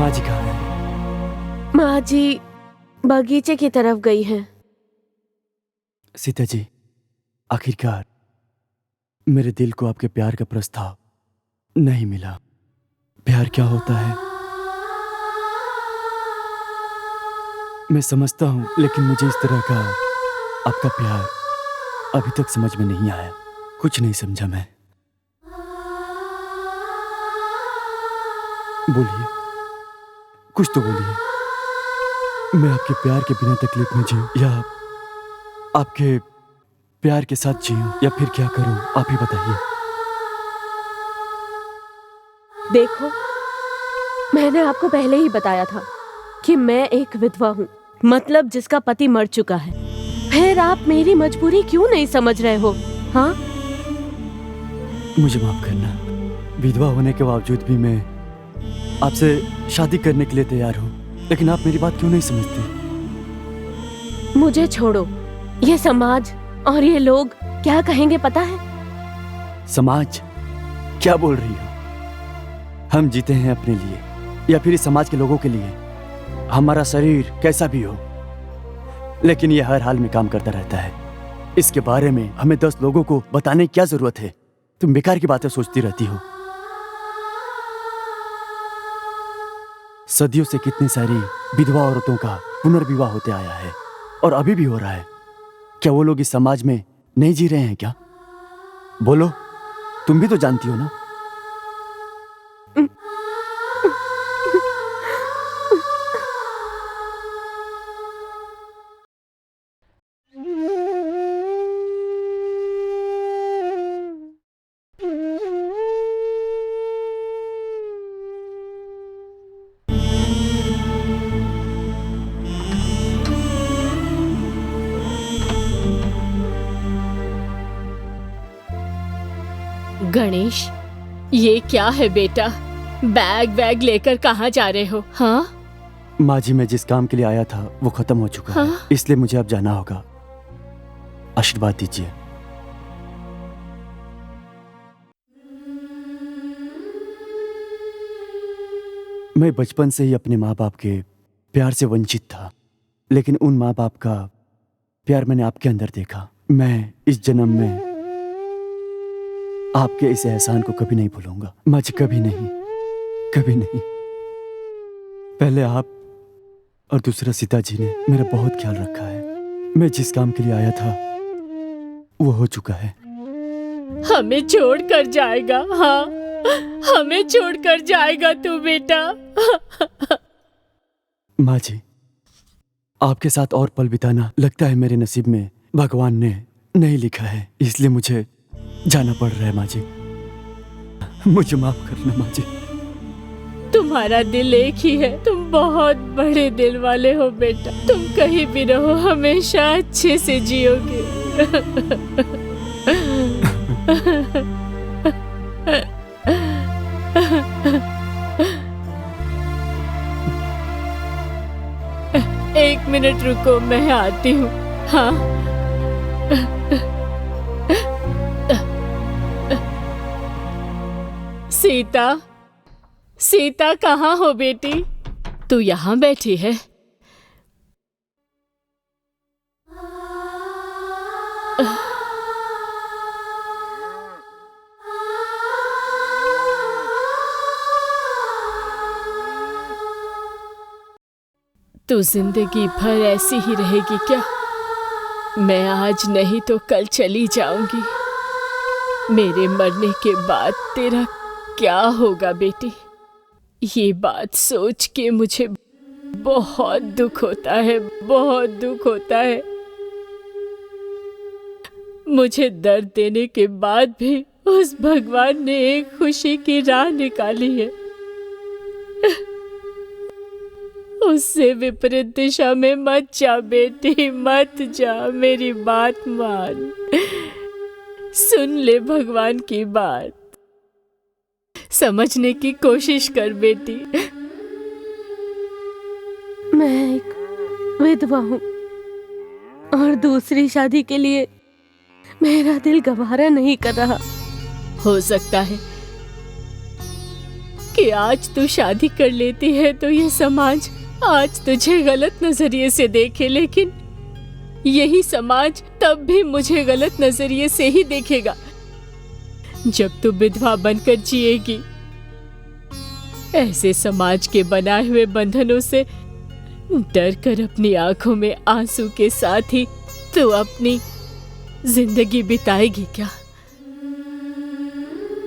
माँ जी कहाँ हैं? माँ जी बगीचे की तरफ गई हैं। सीता जी, आखिरकार मेरे दिल को आपके प्यार का प्रस्ताव नहीं मिला। प्यार क्या होता है मैं समझता हूँ, लेकिन मुझे इस तरह का आपका प्यार अभी तक समझ में नहीं आया। कुछ नहीं समझा मैं। बोलिए, कुछ तो बोलिए। मैं आपके प्यार के बिना तकलीफ में जीऊं या आपके प्यार के साथ जीऊं या फिर क्या करूं, आप ही बताइए। देखो, मैंने आपको पहले ही बताया था कि मैं एक विधवा हूँ, मतलब जिसका पति मर चुका है। फिर आप मेरी मजबूरी क्यों नहीं समझ रहे हो? हाँ, मुझे माफ करना। विधवा होने के बावजूद भी मैं आपसे शादी करने के लिए तैयार हूँ, लेकिन आप मेरी बात क्यों नहीं समझती? मुझे छोड़ो। ये समाज और ये लोग क्या कहेंगे पता है? समाज? क्या बोल रही हो? हम जीते हैं अपने लिए या फिर इस समाज के लोगों के लिए। हमारा शरीर कैसा भी हो, लेकिन ये हर हाल में काम करता रहता है। इसके बारे में हमें 10 लोगों को बताने की क्या जरूरत है? तुम बेकार की बातें सोचती रहती हो। सदियों से कितनी सारी विधवा औरतों का पुनर्विवाह होते आया है और अभी भी हो रहा है। क्या वो लोग इस समाज में नहीं जी रहे हैं क्या? बोलो, तुम भी तो जानती हो ना। गणेश, ये क्या है बेटा? बैग वैग लेकर कहाँ जा रहे हो? हाँ माँ जी, मैं जिस काम के लिए आया था वो खत्म हो चुका है, इसलिए मुझे अब जाना होगा। आशीर्वाद दीजिए। मैं बचपन से ही अपने माँ बाप के प्यार से वंचित था, लेकिन उन माँ बाप का प्यार मैंने आपके अंदर देखा। मैं इस जन्म में आपके इस एहसान को कभी नहीं भूलूंगा माँ जी, कभी नहीं, कभी नहीं। पहले आप और दूसरा सीता जी ने मेरा बहुत ख्याल रखा है। मैं जिस काम के लिए आया था वो हो चुका है। हमें छोड़ कर जाएगा? हाँ, हमें छोड़ कर जाएगा तू बेटा? माँ जी, आपके साथ और पल बिताना लगता है मेरे नसीब में भगवान ने नहीं लिखा है, इसलिए मुझे जाना पड़ रहा है। माँ जी, मुझे माफ करना माँ जी। तुम्हारा दिल एक ही है, तुम बहुत बड़े दिल वाले हो बेटा। तुम कहीं भी रहो, हमेशा अच्छे से जियोगे। एक मिनट रुको, मैं आती हूँ। हाँ, सीता, सीता कहाँ हो बेटी? तू यहाँ बैठी है? तू जिंदगी भर ऐसी ही रहेगी क्या? मैं आज नहीं तो कल चली जाऊंगी। मेरे मरने के बाद तेरा क्या होगा बेटी? ये बात सोच के मुझे बहुत दुख होता है, बहुत दुख होता है। मुझे दर्द देने के बाद भी उस भगवान ने एक खुशी की राह निकाली है। उससे विपरीत दिशा में मत जा बेटी, मत जा। मेरी बात मान, सुन ले भगवान की बात, समझने की कोशिश कर बेटी। मैं एक विधवा हूँ और दूसरी शादी के लिए मेरा दिल गवारा नहीं कर रहा। हो सकता है कि आज तू शादी कर लेती है तो ये समाज आज तुझे गलत नजरिए से देखे, लेकिन यही समाज तब भी मुझे गलत नजरिए से ही देखेगा जब तू विधवा बनकर जिएगी। ऐसे समाज के बनाए हुए बंधनों से डर कर अपनी आंखों में आंसू के साथ ही तू अपनी जिंदगी बिताएगी क्या?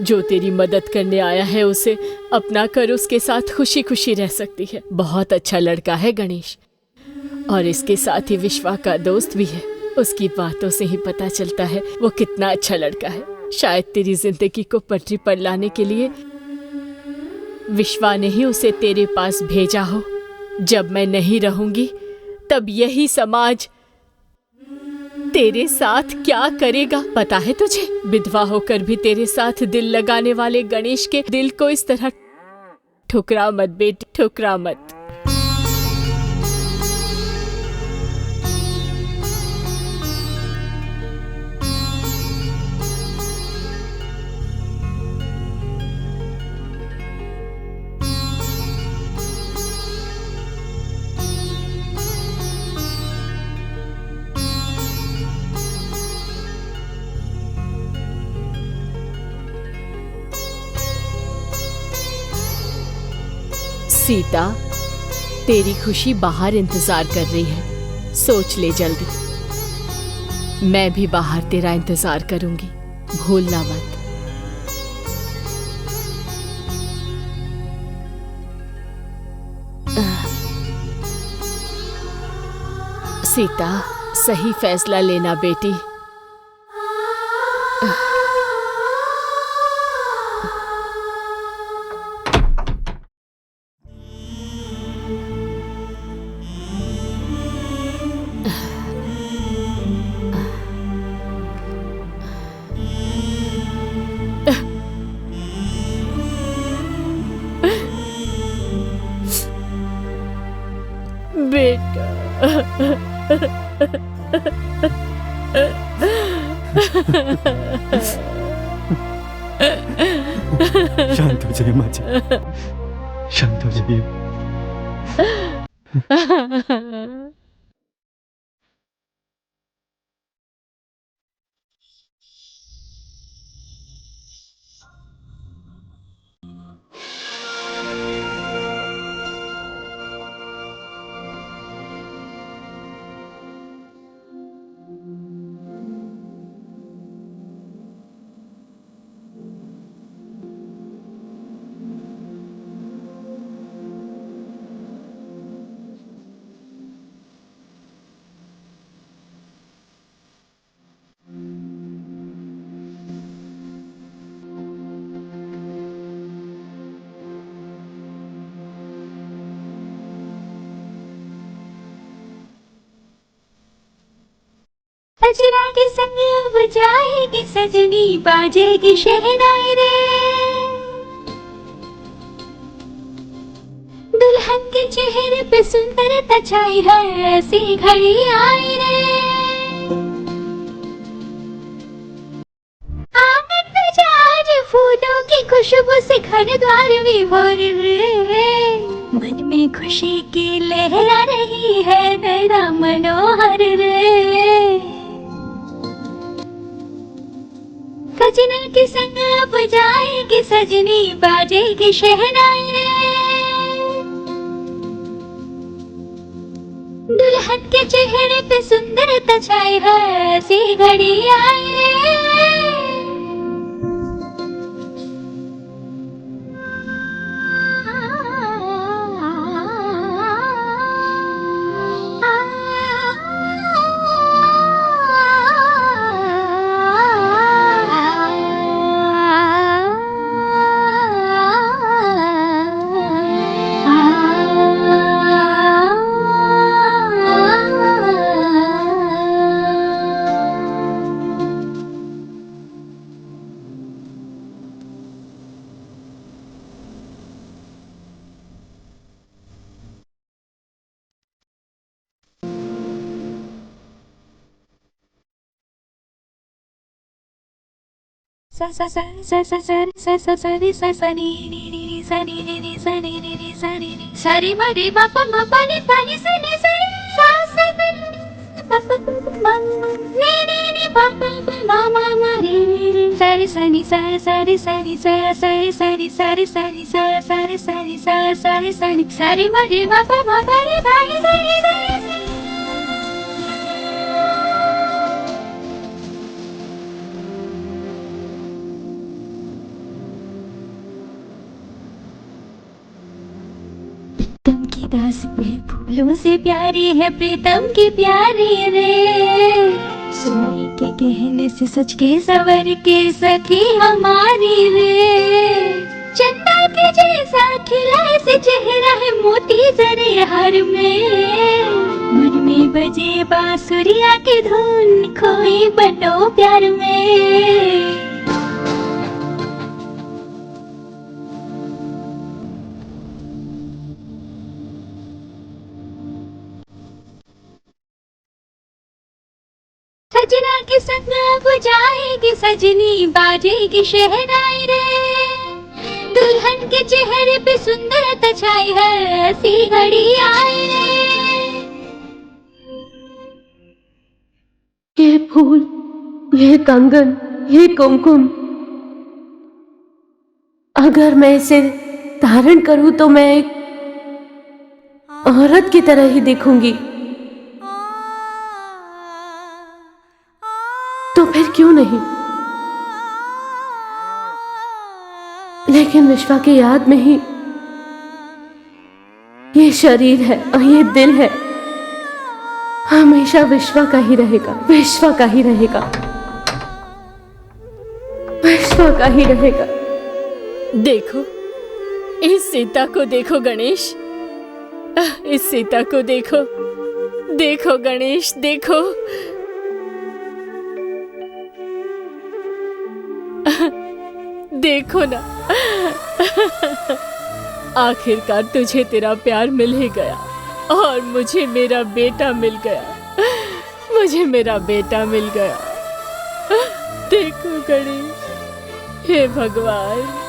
जो तेरी मदद करने आया है उसे अपना कर उसके साथ खुशी खुशी रह सकती है। बहुत अच्छा लड़का है गणेश, और इसके साथ ही विश्वा का दोस्त भी है। उसकी बातों से ही पता चलता है वो कितना अच्छा लड़का है। शायद तेरी जिंदगी को पटरी पर लाने के लिए विश्वा ने ही उसे तेरे पास भेजा हो। जब मैं नहीं रहूंगी तब यही समाज तेरे साथ क्या करेगा पता है तुझे? विधवा होकर भी तेरे साथ दिल लगाने वाले गणेश के दिल को इस तरह ठुकरा मत बेटी, ठुकरा मत। सीता, तेरी खुशी बाहर इंतजार कर रही है, सोच ले जल्दी। मैं भी बाहर तेरा इंतजार करूंगी, भूलना मत। सीता, सही फैसला लेना बेटी। बेटा, शांत हो जाइए माँ जी, शांत हो जाइए। सजना के संग बजाएगी सजनी, बाजेगी शहनाई रे। दुल्हन के चेहरे पे सुंदरता छाई है, ऐसी घड़ी आई रे। आंगन में आज फूलों की खुशबू से घर द्वार विभोर रे। मन में खुशी की लहरा रही है, नैना मनोहर रे। सजना के संग बजाएगी सजनी, बाजेगी शहनाई रे। दुल्हन के चेहरे पे सुंदरता छाई है, ऐसी घड़ी आई रे। सा सा सा सा सा सा सा सा सा रे सा सा नी नी नी नी सा नी नी नी सा नी नी नी सा नी नी सा रे मा रे मा पा मा पा नी पा नी सा नी सा रे सा सा सा पा पा मा नी नी नी पा पा मा मा मा रे रे सा रे सा नी सा सा रे सा नी सा सा रे सा नी सा रे सा नी सा सा रे सा नी सा सा रे सा नी सा रे मा रे मा पा रे पा नी सा नी सा रे प्रीतम की दास पे फूलों से प्यारी है प्रीतम की प्यारी रे सोने के गहने से सच के सवर के सखी हमारी रे चंदा के जैसा खिला से चेहरा है मोती जरे हर में मन में बजे बांसुरिया की धुन खोई बनो प्यार में सजना के संग बुझाएगी सजनी बाजेगी शहनाई रे दुल्हन के चेहरे पे सुंदरता छाई है ऐसी घड़ी आई रे ये फूल, ये कंगन, ये कुमकुम, अगर मैं इसे धारण करूं तो मैं एक औरत की तरह ही दिखूंगी। तो फिर क्यों नहीं? लेकिन विश्वा की याद में ही ये शरीर है और ये दिल है हमेशा विश्वा का ही रहेगा, विश्वा का ही रहेगा, विश्वा का ही रहेगा। देखो इस सीता को देखो गणेश, इस सीता को देखो, देखो गणेश देखो। देखो ना, आखिरकार तुझे तेरा प्यार मिल ही गया और मुझे मेरा बेटा मिल गया, मुझे मेरा बेटा मिल गया। देखो गणेश, हे भगवान।